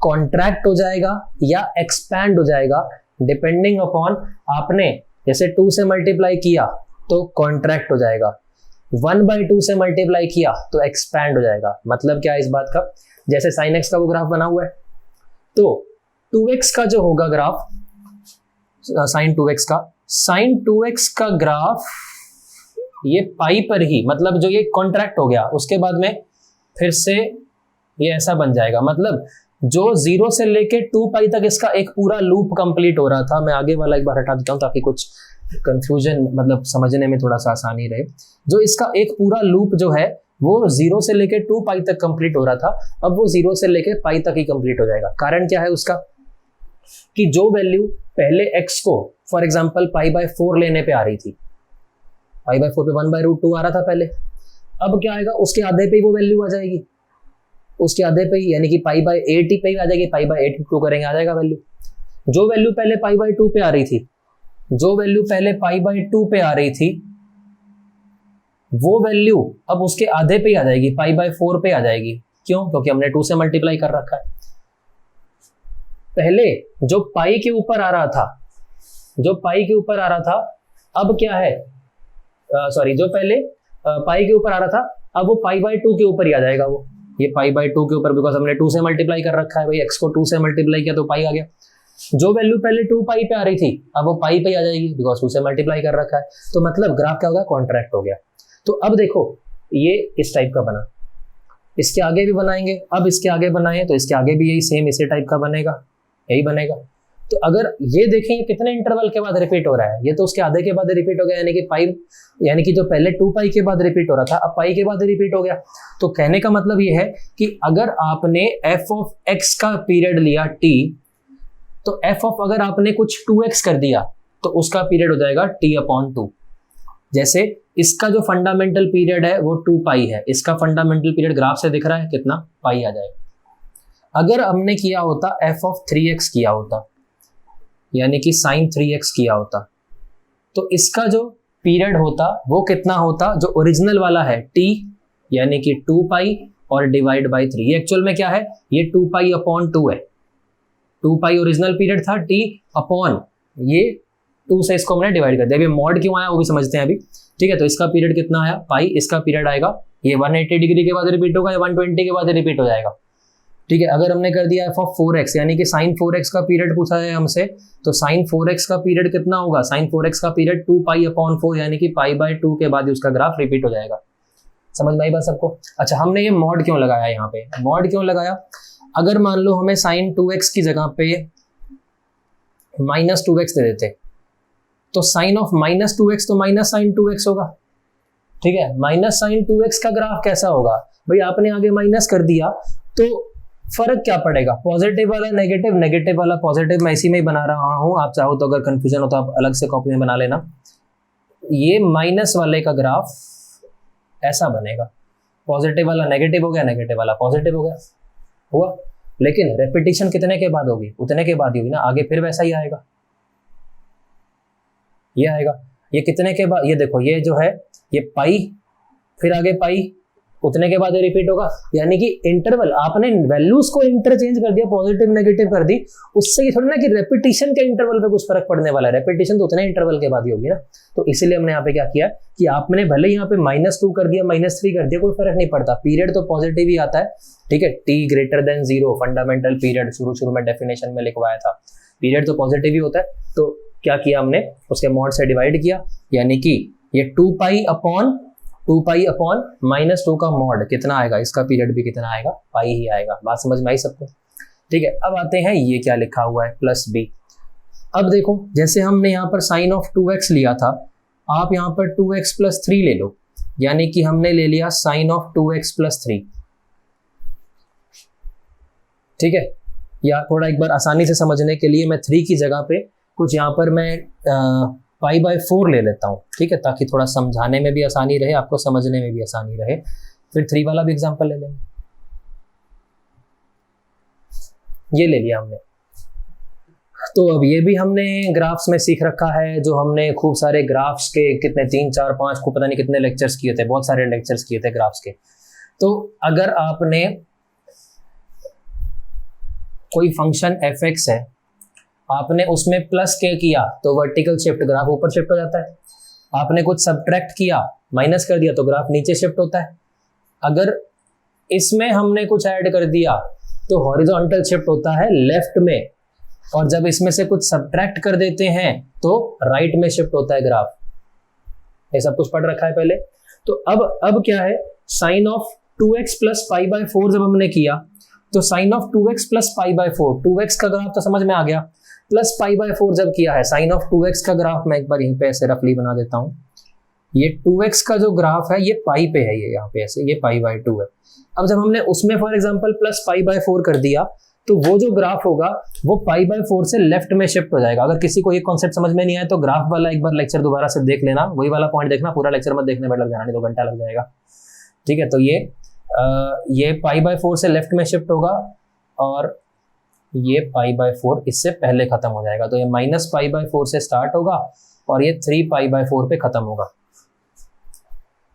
कॉन्ट्रैक्ट हो जाएगा या एक्सपैंड हो जाएगा, डिपेंडिंग अपॉन, आपने जैसे 2 से मल्टीप्लाई किया तो कॉन्ट्रैक्ट हो जाएगा, 1/2 से मल्टीप्लाई किया तो एक्सपैंड हो जाएगा। मतलब क्या है इस बात का, जैसे sin x का वो ग्राफ बना हुआ है तो 2x का जो होगा ग्राफ, sin 2x का ग्राफ ये पाई पर ही, मतलब जो ये कॉन्ट्रैक्ट हो गया उसके बाद में फिर से ये ऐसा बन जाएगा। मतलब जो 0 से लेके 2 पाई तक इसका एक पूरा लूप कंप्लीट हो रहा था। मैं आगे वाला एक बार हटा देता हूं ताकि कुछ कंफ्यूजन, मतलब समझने में थोड़ा सा आसानी रहे। जो इसका एक पूरा लूप जो है वो 0 से लेके 2 पाई तक कंप्लीट हो रहा था, अब वो 0 से लेके पाई तक ही कंप्लीट हो जाएगा। कारण क्या है उसका, कि जो वैल्यू पहले x को फॉर एग्जांपल π/4 लेने पे आ रही थी, π/4 पे 1/√2 आ रहा था पहले, अब क्या आएगा, उसके आधे पे ही वो वैल्यू आ जाएगी, उसके आधे पे ही, यानी कि π/8 ही पे ही आ जाएगी, π/8 को करेंगे आ जाएगा वैल्यू। जो वैल्यू पहले π/2 पे आ रही थी, जो वैल्यू पहले π/2 पे आ रही थी, वो वैल्यू अब उसके आधे पे ही आ जाएगी, π/4 पे आ जाएगी। क्यों? क्योंकि हमने 2 से मल्टीप्लाई कर रखा है। पहले जो पाई के ऊपर आ रहा था, जो पाई के ऊपर आ रहा था, अब क्या है, जो पहले पाई के ऊपर आ रहा था अब वो π/2 के ऊपर ही आ जाएगा। वो ये π/2 के ऊपर, बिकॉज हमने 2 से मल्टीप्लाई कर रखा है, भाई x को 2 से मल्टीप्लाई किया तो पाई आ गया। जो वैल्यू पहले 2 पाई पे आ रही थी अब वो पाई पे आ जाएगी, बिकॉज 2 से मल्टीप्लाई कर रखा है। तो मतलब ग्राफ क्या होगा, कॉन्ट्रैक्ट हो गया। तो अब देखो ये इस टाइप का बना, इसके आगे भी बनाएंगे, अब इसके आगे बनाए तो इसके आगे भी यही सेम इसी टाइप का बनेगा, यही बनेगा। तो अगर ये देखें ये कितने इंटरवल के बाद रिपीट हो रहा है, ये तो उसके आधे के बाद रिपीट हो गया, यानी कि पाई, यानी कि जो पहले 2 पाई के बाद रिपीट हो रहा था अब पाई के बाद रिपीट हो गया। तो कहने का मतलब ये है कि अगर आपने f of x का पीरियड लिया t, तो एफ ऑफ अगर आपने कुछ 2x कर दिया तो उसका पीरियड हो जाएगा t/2। जैसे इसका जो फंडामेंटल पीरियड है वो 2 पाई है, इसका फंडामेंटल पीरियड ग्राफ से दिख रहा है कितना, पाई आ जाएगा। अगर हमने किया होता एफ ऑफ 3x किया होता, यानी कि साइन 3x किया होता, तो इसका जो पीरियड होता वो कितना होता, जो ओरिजिनल वाला है t यानी कि 2 पाई और डिवाइड बाई 3। ये एक्चुअल में क्या है, ये 2 पाई अपॉन 2 है। 2 पाई ओरिजिनल पीरियड था, t अपॉन ये 2 से इसको हमने डिवाइड कर दिया। अभी मॉड क्यों आया वो भी समझते हैं अभी, ठीक है। तो इसका पीरियड कितना आया, पाई, इसका पीरियड आएगा ये 180 डिग्री के बाद रिपीट होगा या 120 के बाद रिपीट हो जाएगा, ठीक है। अगर हमने कर दिया एफ ऑफ 4x यानी कि साइन 4x का पीरियड पूछा है हमसे, तो साइन 4x का पीरियड कितना होगा, साइन 4x का पीरियड 2 पाई अपॉन 4 यानी कि पाई/2 के बाद उसका ग्राफ रिपीट हो जाएगा। समझ में आई बात सबको? अच्छा, हमने ये मॉड क्यों लगाया यहाँ पे, मॉड क्यों लगाया, अगर मान लो हमें साइन 2x की जगह पे -2x दे देते तो साइन ऑफ -2x तो माइनस साइन 2x होगा, ठीक है। माइनस साइन 2x का ग्राफ कैसा होगा भाई, आपने आगे माइनस कर दिया तो फर्क क्या पड़ेगा, पॉजिटिव वाला नेगेटिव, नेगेटिव वाला पॉजिटिव, मैं इसी में ही बना रहा हूं, आप चाहो तो अगर कंफ्यूजन हो तो आप अलग से कॉपी में बना लेना। ये माइनस वाले का ग्राफ ऐसा बनेगा, पॉजिटिव वाला नेगेटिव हो गया, नेगेटिव वाला पॉजिटिव हो गया, हुआ। लेकिन रेपिटेशन कितने के बाद होगी, उतने के बाद ही होगी ना, आगे फिर वैसा ही आएगा, ये आएगा। ये कितने के बाद, ये देखो ये जो है ये पाई, फिर आगे पाई, उतने के बाद ये रिपीट होगा। यानी कि इंटरवल आपने वैल्यूज को इंटरचेंज कर दिया, पॉजिटिव नेगेटिव कर दी, उससे ये थोड़ी ना कि रेपिटेशन के इंटरवल पे कुछ फर्क पड़ने वाला है, रेपिटेशन तो उतने इंटरवल के बाद ही होगी ना। तो इसीलिए हमने यहाँ पे क्या किया कि आपने भले यहाँ पे -2 कर दिया, -3 कर दिया, कोई फर्क नहीं पड़ता, पीरियड तो पॉजिटिव ही आता है, ठीक है। t > 0 फंडामेंटल पीरियड शुरू में डेफिनेशन में लिखवाया था, पीरियड तो पॉजिटिव ही होता है। तो क्या किया हमने, उसके मॉड से डिवाइड किया, यानी कि ये 2 पाई अपॉन -2 का मॉड कितना आएगा, इसका पीरियड भी कितना आएगा, पाई ही आएगा। बात समझ में आई सबको, ठीक है। अब आते हैं ये क्या लिखा हुआ है +b। अब देखो जैसे हमने यहाँ पर साइन ऑफ 2x लिया था, आप यहाँ पर 2x + 3 ले लो, यानी कि हमने ले लिया साइन ऑफ 2x + 3, ठीक है। या थोड़ा एक बार आसानी से समझने के लिए मैं 3 की जगह पे कुछ यहाँ पर मैं π/4 ले लेता हूँ, ठीक है, ताकि थोड़ा समझाने में भी आसानी रहे, आपको समझने में भी आसानी रहे। फिर 3 वाला भी एग्जांपल ले लेंगे, ये ले लिया हमने। तो अब ये भी हमने ग्राफ्स में सीख रखा है, जो हमने खूब सारे ग्राफ्स के कितने 3 4 5 को पता नहीं कितने लेक्चर्स किए थे, बहुत सारे लेक्चर्स किए थे ग्राफ्स के। तो अगर आपने कोई फंक्शन f(x) है, आपने उसमें +k किया तो वर्टिकल शिफ्ट, ग्राफ ऊपर शिफ्ट हो जाता है। आपने कुछ सब्ट्रैक्ट किया, माइनस कर दिया तो ग्राफ नीचे शिफ्ट होता है। अगर इसमें हमने कुछ ऐड कर दिया तो हॉरिजॉन्टल शिफ्ट होता है लेफ्ट में, और जब इसमें से कुछ सब्ट्रैक्ट कर देते हैं तो राइट में शिफ्ट होता है ग्राफ। ये सब कुछ पढ़ रखा है पहले। तो अब क्या है, साइन ऑफ 2x + π/4 जब हमने किया तो साइन ऑफ 2x + π/4, 2x का ग्राफ तो समझ में आ गया, प्लस π/4 जब किया है, साइन ऑफ 2x का ग्राफ मैं एक बार यहीं पे ऐसे रफली बना देता हूँ। ये 2x का जो ग्राफ है ये पाई पे है, ये यहाँ पे ऐसे, ये π/2 है। अब जब हमने उसमें फॉर एग्जांपल प्लस π/4 कर दिया तो वो जो ग्राफ होगा वो π/4 से लेफ्ट में शिफ्ट हो जाएगा। अगर किसी को ये कॉन्सेप्ट समझ में नहीं आया तो ग्राफ वाला एक बार लेक्चर दोबारा से देख लेना, वही वाला पॉइंट देखना, पूरा लेक्चर मत देखने में लग जाना, नहीं 2 घंटा लग जाएगा, ठीक है। तो ये π/4 से लेफ्ट में शिफ्ट होगा और ये π/4 इससे पहले खत्म हो जाएगा। तो ये -π/4 से स्टार्ट होगा और ये 3π/4 पे खत्म होगा,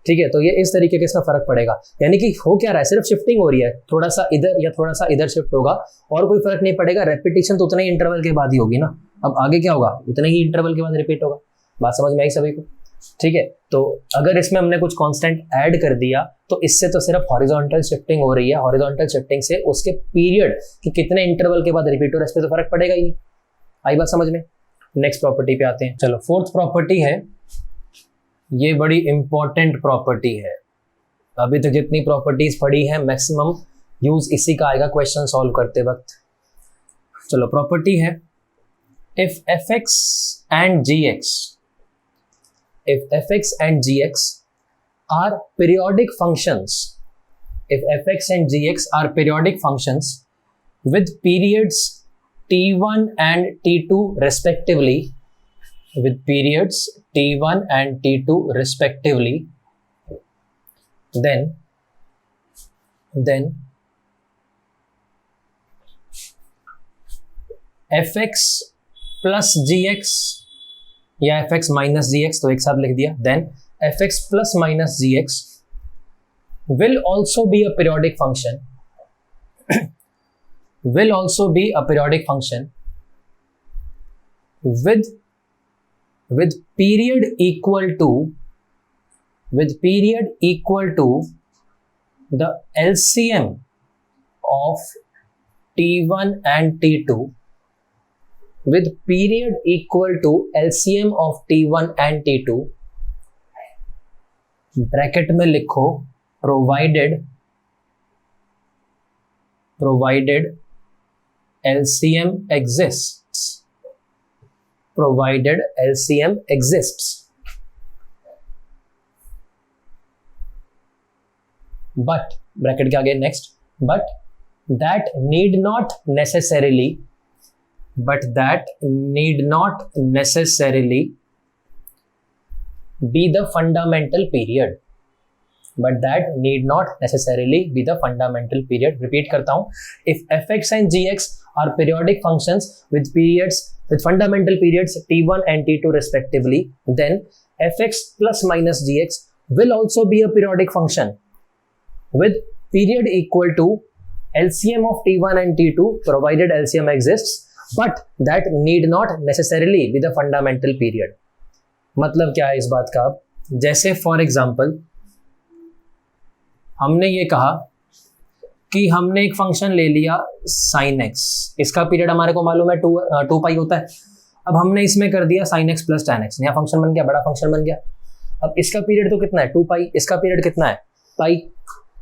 ठीक है। तो ये इस तरीके के इसमें फर्क पड़ेगा, यानी कि हो क्या रहा है, सिर्फ शिफ्टिंग हो रही है, थोड़ा सा इधर या थोड़ा सा इधर शिफ्ट होगा और कोई फर्क नहीं पड़ेगा। रेपिटेशन तो उतने ही इंटरवल के बाद ही होगी ना, अब आगे क्या होगा, उतने ही इंटरवल के बाद रिपीट होगा। बात समझ में आई सभी को, ठीक है। तो अगर इसमें हमने कुछ कांस्टेंट ऐड कर दिया तो इससे तो सिर्फ हॉरिजॉन्टल शिफ्टिंग हो रही है, हॉरिजॉन्टल शिफ्टिंग से उसके पीरियड कि कितने इंटरवल के बाद रिपीट हो रहा है, इस पर तो फर्क पड़ेगा ही नहीं। आई बात समझ में। नेक्स्ट प्रॉपर्टी पे आते हैं। चलो, 4th प्रॉपर्टी है, ये बड़ी इंपॉर्टेंट प्रॉपर्टी है। अभी तक जितनी प्रॉपर्टीज पढ़ी है मैक्सिमम यूज इसी का आएगा क्वेश्चन सॉल्व करते वक्त। चलो, प्रॉपर्टी है if f(x) and gx are periodic functions, if f(x) and gx are periodic functions with periods T1 and T2 respectively, with periods T1 and T2 respectively, then fx plus gx या fx minus gx, तो एक साथ लिख दिया, then fx plus minus gx will also be a periodic function will also be a periodic function with period equal to the LCM of T1 and T2, with period equal to LCM of T1 and T2, bracket में लिखो provided LCM exists, provided LCM exists, but bracket के आगे next, but that need not necessarily be the fundamental period, repeat करता हूं, if fx and gx are periodic functions with fundamental periods t1 and t2 respectively, then fx plus minus gx will also be a periodic function with period equal to LCM of t1 and t2 provided LCM exists, but that need not necessarily be the fundamental period. मतलब क्या है इस बात का? जैसे for example हमने ये कहा कि हमने एक फंक्शन ले लिया sin x, इसका पीरियड हमारे को मालूम है 2 पाई होता है। अब हमने इसमें कर दिया sin x plus tan x, नया फंक्शन बन गया, बड़ा फंक्शन बन गया। अब इसका पीरियड तो कितना है 2 पाई, इसका पीरियड कितना है पाई।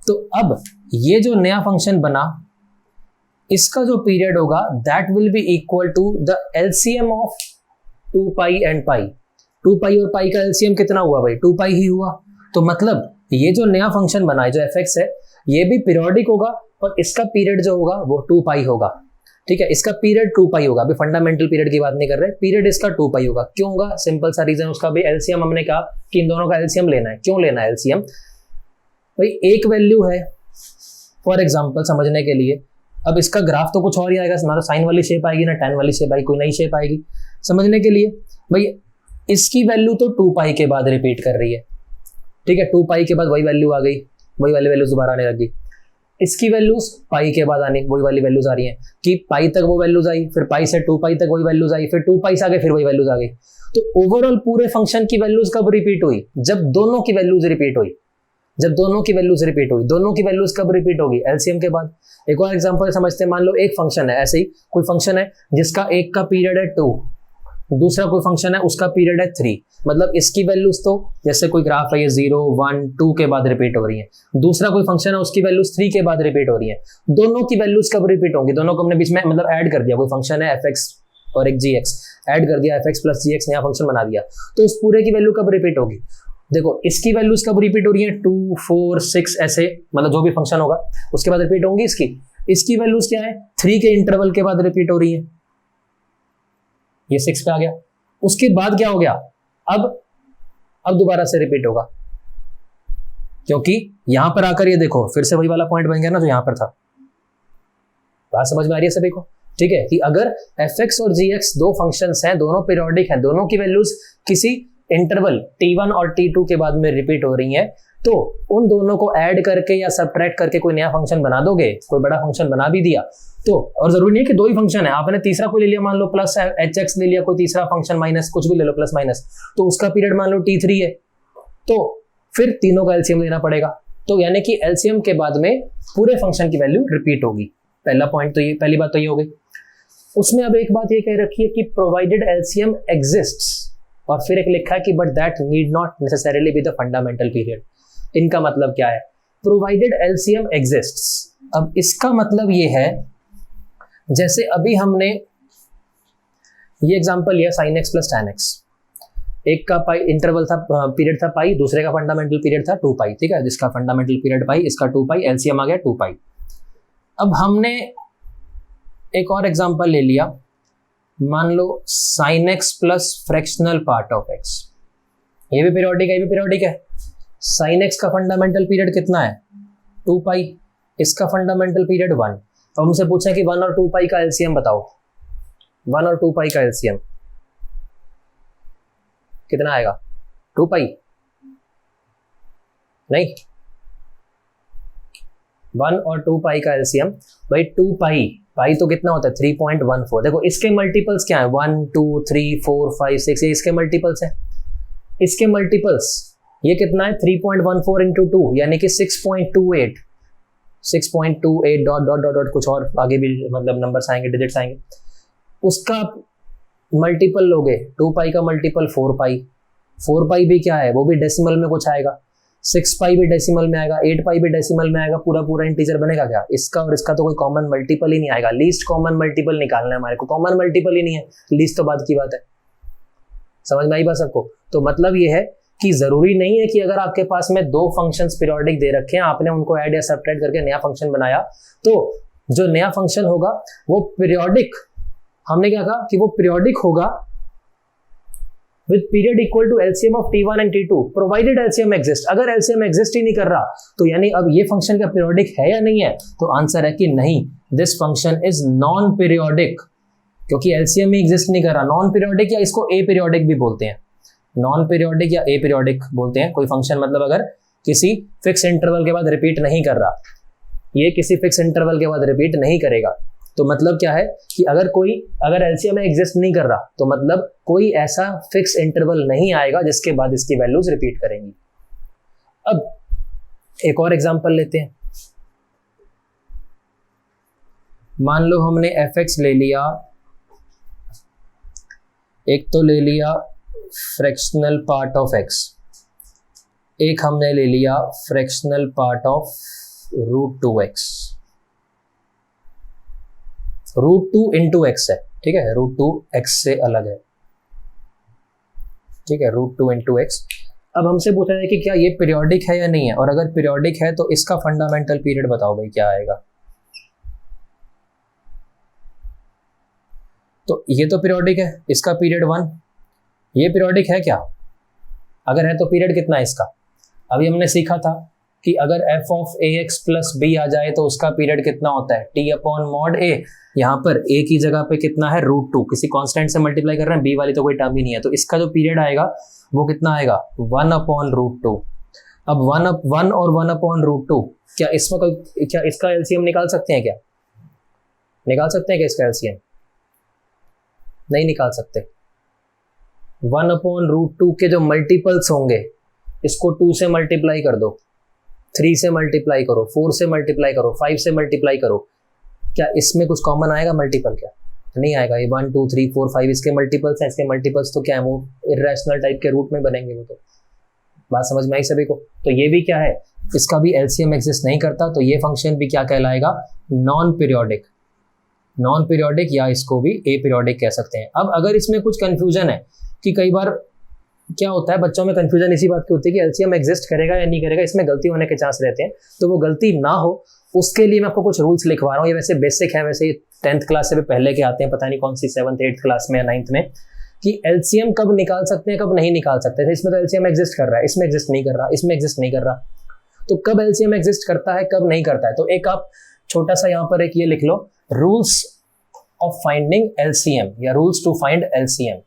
तो अब ये जो नया फंक्शन बना, इसका जो पीरियड होगा that will be equal to the LCM of 2 pi and pi. 2 pi और पाई का एलसीएम कितना हुआ भाई? 2 पाई ही हुआ। तो मतलब ये जो नया फंक्शन बना है जो fx है, ये भी पीरियोडिक होगा और इसका पीरियड जो होगा वो 2 पाई होगा। ठीक है, इसका पीरियड 2 पाई होगा। अभी फंडामेंटल पीरियड की बात नहीं कर रहे, पीरियड इसका 2 पाई होगा। क्यों होगा? सिंपल सा रीजन, उसका भी एलसीएम हमने कहा कि इन दोनों का एलसीएम लेना है। क्यों लेना है एलसीएम भाई? एक वैल्यू है फॉर एग्जाम्पल समझने के लिए। अब इसका ग्राफ तो कुछ और ही आएगा, ना तो साइन वाली शेप आएगी ना टैन वाली शेप आएगी, कोई नई शेप आएगी। समझने के लिए भाई इसकी वैल्यू तो 2 पाई के बाद रिपीट कर रही है। ठीक है, 2 पाई के बाद वही वैल्यू आ गई, वही वाली वैल्यूज दोबारा आने लगी। इसकी वैल्यूज पाई के बाद आनी, वही वाली वैल्यूज आ रही हैं कि पाई तक वो वैल्यूज आई, फिर पाई से 2 पाई तक वही वैल्यूज आई, फिर 2 पाई से आगे फिर वही वैल्यूज आ गई। तो ओवरऑल पूरे फंक्शन की वैल्यूज कब रिपीट हुई? जब दोनों की वैल्यूज रिपीट हुई। दोनों की वैल्यूज कब रिपीट होगी? एलसीएम के बाद। एक और एग्जांपल समझते हैं। मान लो एक फंक्शन है, ऐसे ही कोई फंक्शन है जिसका एक का पीरियड है 2, दूसरा कोई फंक्शन है उसका पीरियड है 3। मतलब इसकी वैल्यूज तो जैसे कोई ग्राफ है, ये 0 1 2 के बाद रिपीट हो रही है। दूसरा कोई फंक्शन है उसकी वैल्यूज 3 के बाद रिपीट हो रही है। दोनों की वैल्यूज कब रिपीट होंगी? दोनों को हमने बीच में मतलब ऐड कर दिया। कोई फंक्शन है fx और एक gx, ऐड कर दिया, fx प्लस gx नया फंक्शन बना दिया। तो उस पूरे की वैल्यू कब रिपीट होगी? देखो इसकी वैल्यूज कब रिपीट हो रही है? 2 4 6 ऐसे, मतलब जो भी फंक्शन होगा उसके बाद रिपीट होंगी। इसकी वैल्यूज क्या है? 3 के इंटरवल के बाद रिपीट हो रही है। ये 6 पे आ गया। उसके बाद क्या हो गया? अब दोबारा से रिपीट होगा, क्योंकि यहां पर आकर ये देखो फिर से वही वाला पॉइंट बन गया ना जो यहां पर था। बात समझ में आ रही है सभी को? ठीक है, कि अगर fx और gx दो फंक्शंस हैं, दोनों पीरियोडिक हैं, दोनों की वैल्यूज किसी इंटरवल t1 और t2 के बाद में रिपीट हो रही हैं, तो उन दोनों को ऐड करके या सबट्रैक्ट करके कोई नया फंक्शन बना दोगे, कोई बड़ा फंक्शन बना भी दिया तो, और जरूरी नहीं है कि 2 ही फंक्शन है, आपने तीसरा कोई ले लिया, मान लो प्लस hx ले लिया, कोई तीसरा फंक्शन माइनस कुछ भी ले लो प्लस माइनस, तो उसका पीरियड मान लो t3 है, तो फिर तीनों का एलसीएम लेना पड़ेगा। तो यानी कि एलसीएम के बाद में पूरे फंक्शन की वैल्यू रिपीट होगी। पहला पॉइंट तो ये, पहली बात तो ये हो गई। उसमें अब एक बात ये कह रखी है कि प्रोवाइडेड एलसीएम एग्जिस्ट्स, और फिर एक लिखा है कि but that need not necessarily be the fundamental period. इनका मतलब क्या है? प्रोवाइडेड एलसीएम एग्जिस्ट्स, अब इसका मतलब ये है, जैसे अभी हमने ये एग्जांपल लिया sin x plus tan x, एक का पाई इंटरवल था, पीरियड था पाई, दूसरे का फंडामेंटल पीरियड था 2 पाई। ठीक है, जिसका फंडामेंटल पीरियड पाई, इसका 2 पाई, एलसीएम आ गया 2 पाई। अब हमने एक और एग्जांपल ले लिया, मान लो sin x plus fractional part of x, ये भी पीरियोडिक है, ये भी पीरियोडिक है। sin x का फंडामेंटल पीरियड कितना है 2 पाई, इसका फंडामेंटल पीरियड 1। अब हमसे पूछा कि 1 और 2 पाई का एलसीएम बताओ, 1 और 2 पाई का एलसीएम कितना आएगा 2 पाई, नहीं 1 और 2 पाई का एलसीएम भाई 2 पाई, पाई तो कितना होता है 3.14। देखो इसके मल्टीपल्स क्या है 1 2 3 4 5 6, ये इसके मल्टीपल्स है, इसके मल्टीपल्स ये कितना है 3.14 इंटू 2 यानी कि 6.28 डॉट डॉट डॉट डॉट कुछ और आगे भी मतलब नंबर्स आएंगे, डिजिट्स आएंगे, उसका मल्टीपल लोगे 2 पाई का मल्टीपल 4 पाई, 4 पाई भी क्या है वो भी डेसिमल में कुछ आएगा, 6 पाई भी डेसिमल में आएगा, 8 पाई भी डेसिमल में आएगा, पूरा पूरा इंटीजर बनेगा क्या, इसका और इसका तो कोई कॉमन मल्टीपल ही नहीं आएगा। लीस्ट कॉमन मल्टीपल निकालना है हमारे को, कॉमन मल्टीपल ही नहीं है, लीस्ट तो बाद की बात है। समझ में आई बात सबको? तो मतलब ये है कि जरूरी नहीं है कि अगर आपके पास में 2 फंक्शंस पीरियोडिक दे रखे हैं, आपने उनको ऐड या सब्ट्रैक्ट करके नया फंक्शन बनाया, तो जो नया फंक्शन होगा वो पीरियोडिक, हमने क्या कहा कि वो पीरियोडिक होगा with period equal to LCM of T1 and T2 provided LCM exist। अगर LCM exist ही नहीं कर रहा तो यानी अब ये फंक्शन का पीरियोडिक है या नहीं है, तो आंसर है कि नहीं, this function is non periodic, क्योंकि LCM ही एग्जिस्ट नहीं कर रहा। नॉन पीरियोडिक या इसको ए पीरियोडिक भी बोलते हैं, नॉन पीरियोडिक या ए पीरियोडिक बोलते हैं। कोई फंक्शन मतलब अगर किसी फिक्स इंटरवल के बाद रिपीट नहीं कर रहा, ये किसी फिक्स इंटरवल के बाद रिपीट नहीं करेगा, तो मतलब क्या है कि अगर एलसीएम में एग्जिस्ट नहीं कर रहा तो मतलब कोई ऐसा फिक्स इंटरवल नहीं आएगा जिसके बाद इसकी वैल्यूज रिपीट करेंगी। अब एक और एग्जांपल लेते हैं, मान लो हमने एफ एक्स ले लिया, एक तो ले लिया फ्रैक्शनल पार्ट ऑफ एक्स, एक हमने ले लिया fractional part of √2x, √2 into x है, ठीक है, √2 x से अलग है, ठीक है, √2 इंटू एक्स। अब हमसे पूछा है कि क्या ये पीरियोडिक है या नहीं है, और अगर पीरियोडिक है तो इसका फंडामेंटल पीरियड बताओ भाई क्या आएगा। तो ये तो पीरियोडिक है, इसका पीरियड 1, ये पीरियोडिक है क्या, अगर है तो पीरियड कितना है इसका। अभी हमने सीखा था कि अगर f of ax plus b आ जाए तो उसका पीरियड कितना होता है t अपॉन मॉड a, यहाँ पर a की जगह पे कितना है √2, किसी कांस्टेंट से मल्टीप्लाई कर रहे हैं, b वाली तो कोई टर्म ही नहीं है, तो इसका जो पीरियड आएगा वो कितना आएगा 1 अपॉन √2। अब 1 और 1 अपॉन √2, क्या इसमें कोई, क्या इसका एलसीएम निकाल सकते हैं, क्या निकाल सकते हैं क्या इसका एलसीएम, नहीं निकाल सकते। 1 अपॉन √2 के जो मल्टीपल्स होंगे इसको 2 से मल्टीप्लाई कर दो, 3 से मल्टीप्लाई करो, 4 से मल्टीप्लाई करो, 5 से मल्टीप्लाई करो, क्या इसमें कुछ कॉमन आएगा मल्टीपल, क्या नहीं आएगा। ये 1 2 3 4 5 इसके मल्टीपल्स हैं, इसके मल्टीपल्स तो क्या है वो इरेशनल टाइप के रूट में बनेंगे, वो तो बात समझ में आई सभी को। तो ये भी क्या है, इसका भी एलसीएम एग्जिस्ट नहीं करता, तो ये फंक्शन भी क्या कहलाएगा नॉन पीरियोडिक, नॉन पीरियोडिक या इसको भी ए पीरियोडिक कह सकते हैं। अब अगर इसमें कुछ कंफ्यूजन है कि कई बार क्या होता है बच्चों में कंफ्यूजन इसी बात की होती है कि एलसीएम एग्जिस्ट करेगा या नहीं करेगा, इसमें गलती होने के चांस रहते हैं, तो वो गलती ना हो उसके लिए मैं आपको कुछ रूल्स लिखवा रहा हूँ। ये वैसे बेसिक है, वैसे 10th क्लास से भी पहले के आते हैं, पता नहीं कौन सी 7th 8th क्लास में या 9th में, कि एलसीएम कब निकाल सकते हैं कब नहीं निकाल सकते हैं। इसमें तो एलसीएम एग्जिस्ट कर रहा है, इसमें एग्जिस्ट नहीं कर रहा, इसमें एग्जिस्ट नहीं कर रहा, तो कब एलसीएम एग्जिस्ट करता है कब नहीं करता है। तो एक आप छोटा सा यहाँ पर एक ये लिख लो, रूल्स ऑफ फाइंडिंग एलसीएम या रूल्स टू फाइंड एलसीएम,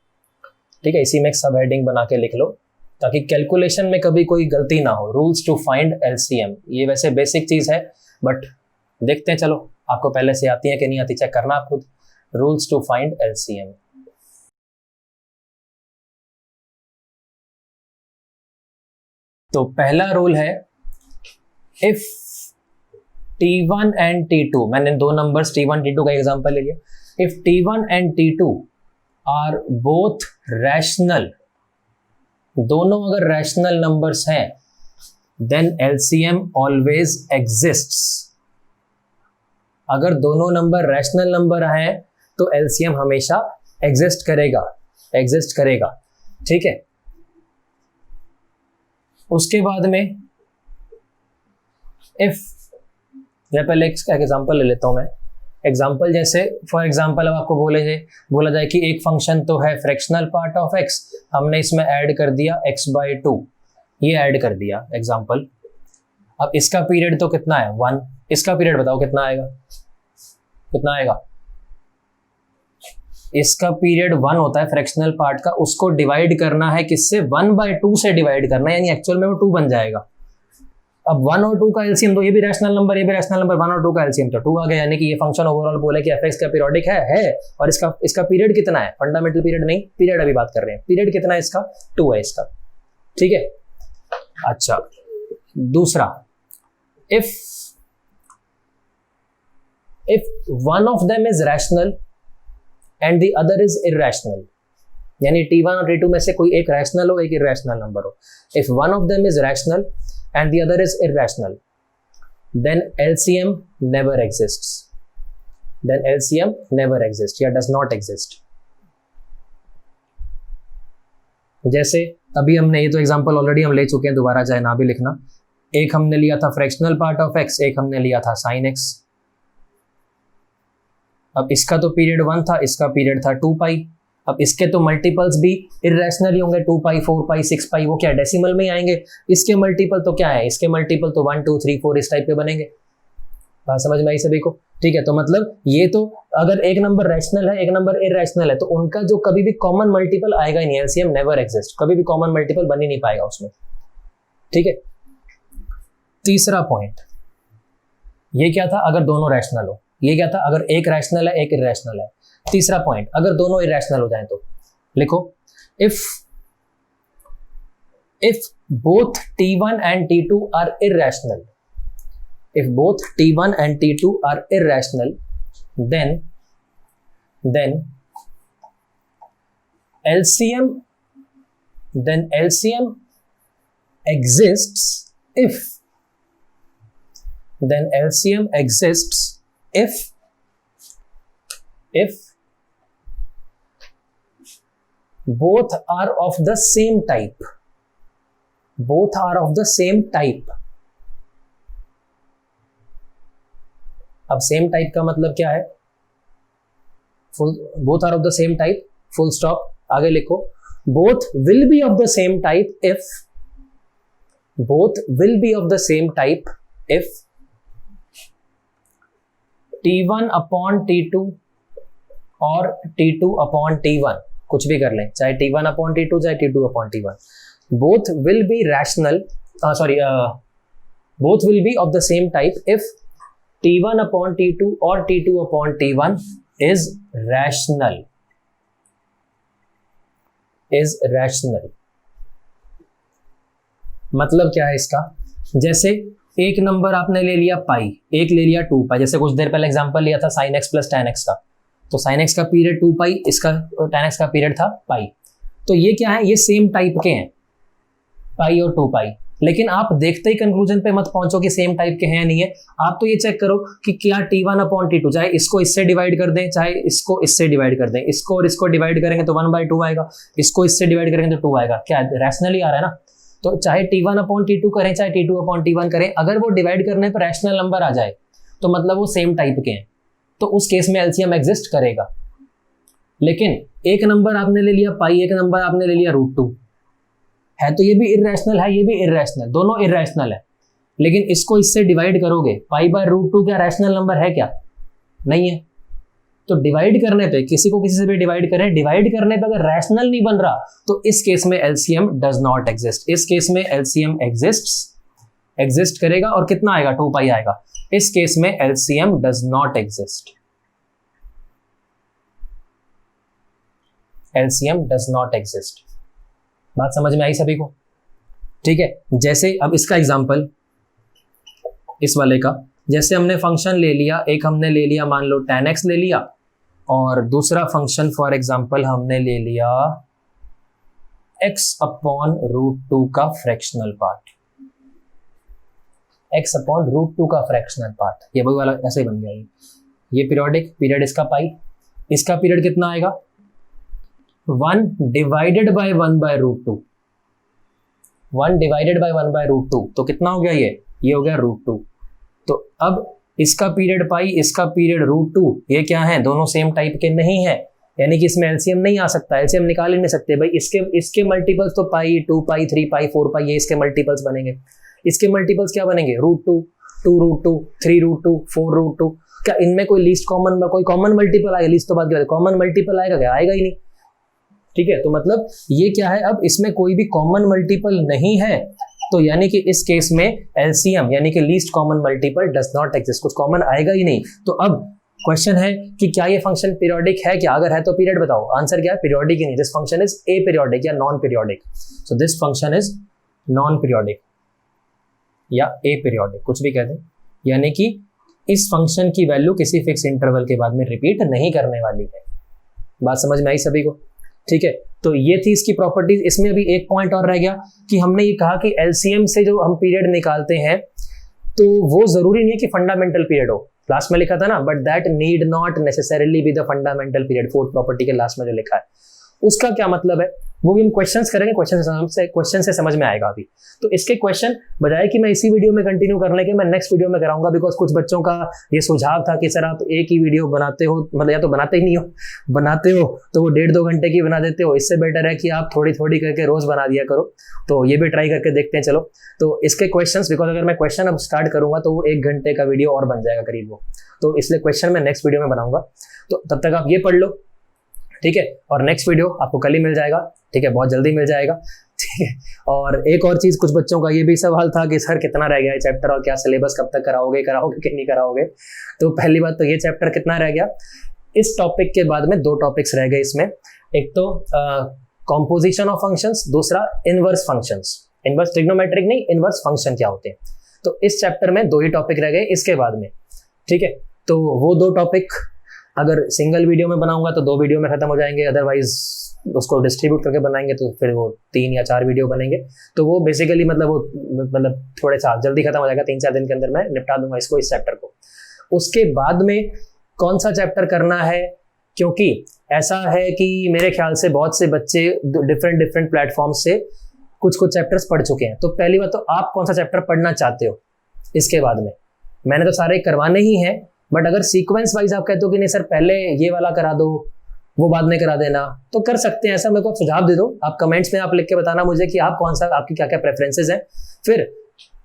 ठीक है, इसी में एक सब हेडिंग बना के लिख लो ताकि कैलकुलेशन में कभी कोई गलती ना हो। रूल्स टू फाइंड एलसीएम, ये वैसे बेसिक चीज है बट देखते हैं, चलो आपको पहले से आती है कि नहीं आती चेक करना आप खुद। रूल्स टू फाइंड एलसीएम, तो पहला रूल है इफ T1 एंड T2, मैंने 2 नंबर्स T1 T2 का एग्जांपल ले लिया, if T1 and T2 are both rational, दोनों अगर रैशनल नंबर्स हैं देन एलसीएम ऑलवेज एग्जिस्ट्स। अगर दोनों नंबर रैशनल नंबर हैं तो एलसीएम हमेशा एग्जिस्ट करेगा, एग्जिस्ट करेगा, ठीक है। उसके बाद में इफ, या पहले एक एग्जांपल ले लेता हूं मैं, एग्जाम्पल जैसे फॉर एग्जाम्पल अब आपको बोला जाए कि एक फंक्शन तो है फ्रैक्शनल पार्ट ऑफ एक्स, हमने इसमें ऐड कर दिया x/2, ये ऐड कर दिया एग्जाम्पल। अब इसका पीरियड तो कितना है 1, इसका पीरियड बताओ कितना आएगा, कितना आएगा? इसका पीरियड 1 होता है फ्रैक्शनल पार्ट का, उसको डिवाइड करना है किससे, 1/2 से डिवाइड करना है, यानी एक्चुअल में वो 2 बन जाएगा। अब 1 और 2 का एलसीएम, तो ये भी रैशनल नंबर, ये भी रैशनल नंबर, 1 और 2 का एलसीएम तो 2 आ गया, यानी कि ये फंक्शन ओवरऑल बोले कि एफ एक्स का पीरियोडिक है। और इसका पीरियड कितना है, फंडामेंटल पीरियड नहीं, पीरियड अभी बात कर रहे हैं, पीरियड कितना है इसका, 2 है इसका, ठीक है। अच्छा, दूसरा, if one of them is rational and the other is irrational, यानी T1 और T2 में से कोई एक रैशनल हो, एक इरैशनल नंबर हो। If one of them is rational and the other is irrational, then LCM never exists. Then LCM never exists या does not exist. जैसे अभी हमने ये तो एग्जांपल ऑलरेडी हम ले चुके हैं, दोबारा चाहे ना भी लिखना। एक हमने लिया था फ्रैक्शनल पार्ट ऑफ x, एक हमने लिया था sin x। अब इसका तो पीरियड 1 था, इसका पीरियड था 2 पाई। अब इसके तो मल्टीपल्स भी इररेशनल ही होंगे, 2 पाई, 4 पाई, 6 पाई, वो क्या डेसिमल में ही आएंगे। इसके मल्टीपल तो क्या है, इसके मल्टीपल तो 1 2 3 4 इस टाइप के बनेंगे। बात समझ में आई सभी को? ठीक है, तो मतलब ये तो अगर एक नंबर रैशनल है, एक नंबर इररेशनल है, तो उनका जो कभी भी कॉमन मल्टीपल आएगा ही नहीं, एलसीएम नेवर एग्जिस्ट, कभी भी कॉमन मल्टीपल बन ही नहीं पाएगा उसमें, ठीक है। तीसरा पॉइंट, ये क्या था, अगर दोनों रैशनल हो, ये क्या था, अगर एक रैशनल है एक इररेशनल है। तीसरा पॉइंट, अगर दोनों इररेशनल हो जाएं तो लिखो, if both T1 and T2 are irrational, if both T1 and T2 are irrational, then LCM exists if both are of the same type, both are of the same type। अब same type का मतलब क्या है, both are of the same type, full stop। आगे लिखो, both will be of the same type if T1 upon T2 और T2 upon T1, कुछ भी कर लें, चाहे T1 upon T2 चाहे T2 upon T1, both will be rational, both will be of the same type if T1 upon T2 or T2 upon T1 is rational, मतलब क्या है इसका, जैसे एक नंबर आपने ले लिया पाई, एक ले लिया 2 पाई, जैसे कुछ देर पहले एग्जांपल लिया था sin x plus tan x का, तो sin x का पीरियड 2 पाई, इसका tan x का पीरियड था पाई। तो ये क्या है, ये सेम टाइप के हैं, पाई और 2 पाई। लेकिन आप देखते ही कंक्लूजन पे मत पहुंचो कि सेम टाइप के हैं या नहीं है, आप तो ये चेक करो कि क्या T1 अपॉन T2, चाहे इसको इससे डिवाइड कर दें चाहे इसको इससे डिवाइड कर दें, इसको और इसको डिवाइड करेंगे तो 1/2 आएगा, इसको इससे डिवाइड करेंगे तो 2 आएगा, क्या रैशनली आ रहा है ना। तो चाहे T1 अपॉन T2 करें चाहे T2 अपॉन T1 करें, अगर वो डिवाइड करने पर रैशनल नंबर आ जाए तो मतलब वो सेम टाइप के हैं, तो उस केस में एलसीएम एग्जिस्ट करेगा। लेकिन एक नंबर आपने ले लिया पाई, एक नंबर आपने ले लिया √2, है तो ये भी इररेशनल है, ये भी इररेशनल, दोनों इररेशनल है। लेकिन इसको इससे डिवाइड करोगे, पाई बाय √2 क्या रैशनल नंबर है क्या, नहीं है। तो डिवाइड करने पे, किसी को किसी से भी डिवाइड करें, डिवाइड करने पे अगर रैशनल नहीं बन रहा तो इस केस में एलसीएम डज नॉट एग्जिस्ट। इस केस में एलसीएम एग्जिस्ट करेगा और कितना आएगा, 2 पाई आएगा। इस केस में LCM does not exist, LCM does not exist. बात समझ में आई सभी को? ठीक है, जैसे अब इसका एग्जांपल इस वाले का, जैसे हमने फंक्शन ले लिया, एक हमने ले लिया मान लो tan x ले लिया, और दूसरा फंक्शन फॉर एग्जांपल हमने ले लिया x अपॉन √2 का फ्रैक्शनल पार्ट, x अपॉन √2 का फ्रैक्शनल पार्ट, ये वही वाला ऐसे ही बन गया। ये पीरियड इसका पाई, इसका पीरियड कितना आएगा, 1 डिवाइडेड बाय 1/√2, 1 डिवाइडेड बाय 1/√2, तो कितना हो गया, ये हो गया √2। तो अब इसका पीरियड पाई, इसका पीरियड √2, ये क्या है, दोनों सेम टाइप के नहीं है, यानी कि इसमें एलसीएम नहीं आ सकता, एलसीएम निकाल ही नहीं सकते भाई। इसके मल्टीपल्स तो पाई, 2 पाई, 3 पाई, 4 पाई, ये इसके मल्टीपल्स बनेंगे। इसके मल्टीपल्स क्या बनेंगे, √2, 2√2, 3√2, 4√2। क्या इनमें कोई लीस्ट कॉमन, कोई कॉमन मल्टीपल आएगा? लीस्ट तो बात क्या, कॉमन मल्टीपल आएगा क्या? आएगा ही नहीं। ठीक है, तो मतलब ये क्या है, अब इसमें कोई भी कॉमन मल्टीपल नहीं है, तो यानी कि इस केस में एलसीएम यानी कि least common multiple does not exist, कुछ कॉमन आएगा ही नहीं। तो अब क्वेश्चन है कि क्या ये फंक्शन पीरियोडिक है क्या? अगर है तो पीरियड बताओ। आंसर क्या है, पीरियोडिक ही नहीं। दिस फंक्शन इज अपीरियोडिक या non periodic. So this function is non periodic या अपीरियोडिक, कुछ भी कहते हैं, यानी कि इस फंक्शन की वैल्यू किसी फिक्स इंटरवल के बाद में रिपीट नहीं करने वाली है। बात समझ में आई सभी को? ठीक है, तो ये थी इसकी प्रॉपर्टीज। इसमें अभी एक पॉइंट और रह गया कि हमने ये कहा कि एलसीएम से जो हम पीरियड निकालते हैं तो वो जरूरी नहीं है कि फंडामेंटल पीरियड हो। लास्ट में लिखा था ना, but that need not necessarily be the fundamental period. Fourth property के लास्ट में जो लिखा है उसका क्या मतलब है वो भी हम क्वेश्चंस करेंगे, क्वेश्चन से समझ में आएगा अभी। तो इसके क्वेश्चन बजाय कि मैं इसी वीडियो में कंटिन्यू करने के मैं नेक्स्ट वीडियो में कराऊंगा, बिकॉज कुछ बच्चों का ये सुझाव था कि सर आप एक ही वीडियो बनाते हो, मतलब या तो बनाते ही नहीं हो, बनाते हो तो वो 1.5-2 घंटे की बना देते हो। इससे बेटर है कि आप थोड़ी थोड़ी करके रोज बना दिया करो। तो ये भी ट्राई करके देखते हैं। चलो, तो इसके क्वेश्चंस, बिकॉज अगर मैं क्वेश्चन अब स्टार्ट करूंगा तो वो 1 घंटे का वीडियो और बन जाएगा करीब वो, तो इसलिए क्वेश्चन मैं नेक्स्ट वीडियो में बनाऊंगा। तो तब तक आप ये पढ़ लो, ठीक है, और नेक्स्ट वीडियो आपको कल ही मिल जाएगा, ठीक है, बहुत जल्दी मिल जाएगा, ठीक है। और एक और चीज, कुछ बच्चों का ये भी सवाल था कि सर कितना रह गया है चैप्टर और क्या सिलेबस कब तक कराओगे कि नहीं कराओगे। तो पहली बात तो ये चैप्टर कितना रह गया, इस टॉपिक के बाद में 2 टॉपिक्स रह गए इसमें। एक तो कॉम्पोजिशन ऑफ फंक्शंस, दूसरा इनवर्स फंक्शंस। इनवर्स ट्रिग्नोमेट्रिक नहीं, इनवर्स फंक्शन क्या होते हैं। तो इस चैप्टर में 2 ही टॉपिक रह गए इसके बाद में, ठीक है। तो वो 2 टॉपिक अगर सिंगल वीडियो में बनाऊंगा तो 2 वीडियो में खत्म हो जाएंगे, अदरवाइज उसको डिस्ट्रीब्यूट करके बनाएंगे तो फिर वो 3 या 4 वीडियो बनेंगे। तो वो बेसिकली मतलब थोड़े सा जल्दी खत्म हो जाएगा, 3-4 दिन के अंदर मैं निपटा दूंगा इसको, इस चैप्टर को। उसके बाद में कौन सा चैप्टर करना है, क्योंकि ऐसा है कि मेरे ख्याल से बहुत से बच्चे डिफरेंट प्लेटफॉर्म से कुछ चैप्टर्स पढ़ चुके हैं। तो पहली बात तो आप कौन सा चैप्टर पढ़ना चाहते हो इसके बाद में। मैंने तो सारे करवाने ही हैं, बट अगर सीक्वेंस वाइज आप कहते हो कि नहीं सर पहले ये वाला करा दो वो बाद में करा देना, तो कर सकते हैं। ऐसा मेरे को सुझाव दे दो, आप कमेंट्स में आप लिख के बताना मुझे कि आप कौन सा, आपकी क्या क्या प्रेफरेंसेस हैं। फिर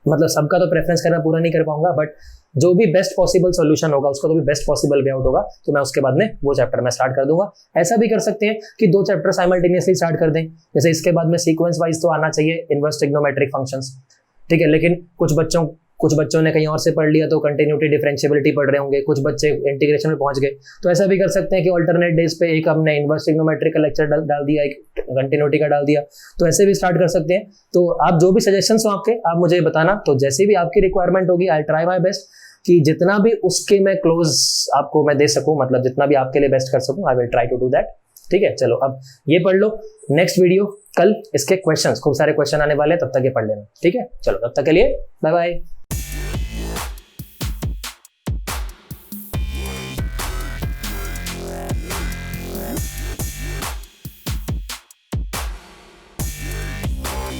मतलब सबका तो प्रेफरेंस करना पूरा नहीं कर पाऊंगा, बट जो भी बेस्ट पॉसिबल सॉल्यूशन होगा उसका तो भी बेस्ट पॉसिबल वे आउट होगा, तो मैं उसके बाद में वो चैप्टर में स्टार्ट कर दूंगा। ऐसा भी कर सकते हैं कि 2 चैप्टर साइमल्टेनियसली स्टार्ट कर दें, जैसे इसके बाद में सीक्वेंस वाइज तो आना चाहिए इनवर्स ट्रिग्नोमेट्रिक फंक्शंस, ठीक है। लेकिन कुछ बच्चों ने कहीं और से पढ़ लिया तो कंटिन्यूटी डिफरेंशिएबिलिटी पढ़ रहे होंगे, कुछ बच्चे इंटीग्रेशन में पहुंच गए। तो ऐसा भी कर सकते हैं कि अल्टरनेट डेज पे एक हमने इनवर्स ट्रिग्नोमेट्रिक का लेक्चर डाल दिया, एक कंटिन्यूटी का डाल दिया, तो ऐसे भी स्टार्ट कर सकते हैं। तो आप जो भी सजेशंस हो आपके, आप मुझे बताना। तो जैसे भी आपकी रिक्वायरमेंट होगी, आई ट्राई माई बेस्ट कि जितना भी उसके मैं क्लोज आपको मैं दे सकूं, मतलब जितना भी आपके लिए बेस्ट कर सकूं, I will try to do that, ठीक है। चलो अब ये पढ़ लो, नेक्स्ट वीडियो कल इसके क्वेश्चंस, खूब सारे क्वेश्चन आने वाले हैं, तब तक ये पढ़ लेना, ठीक है। चलो तब तक के लिए बाय बाय।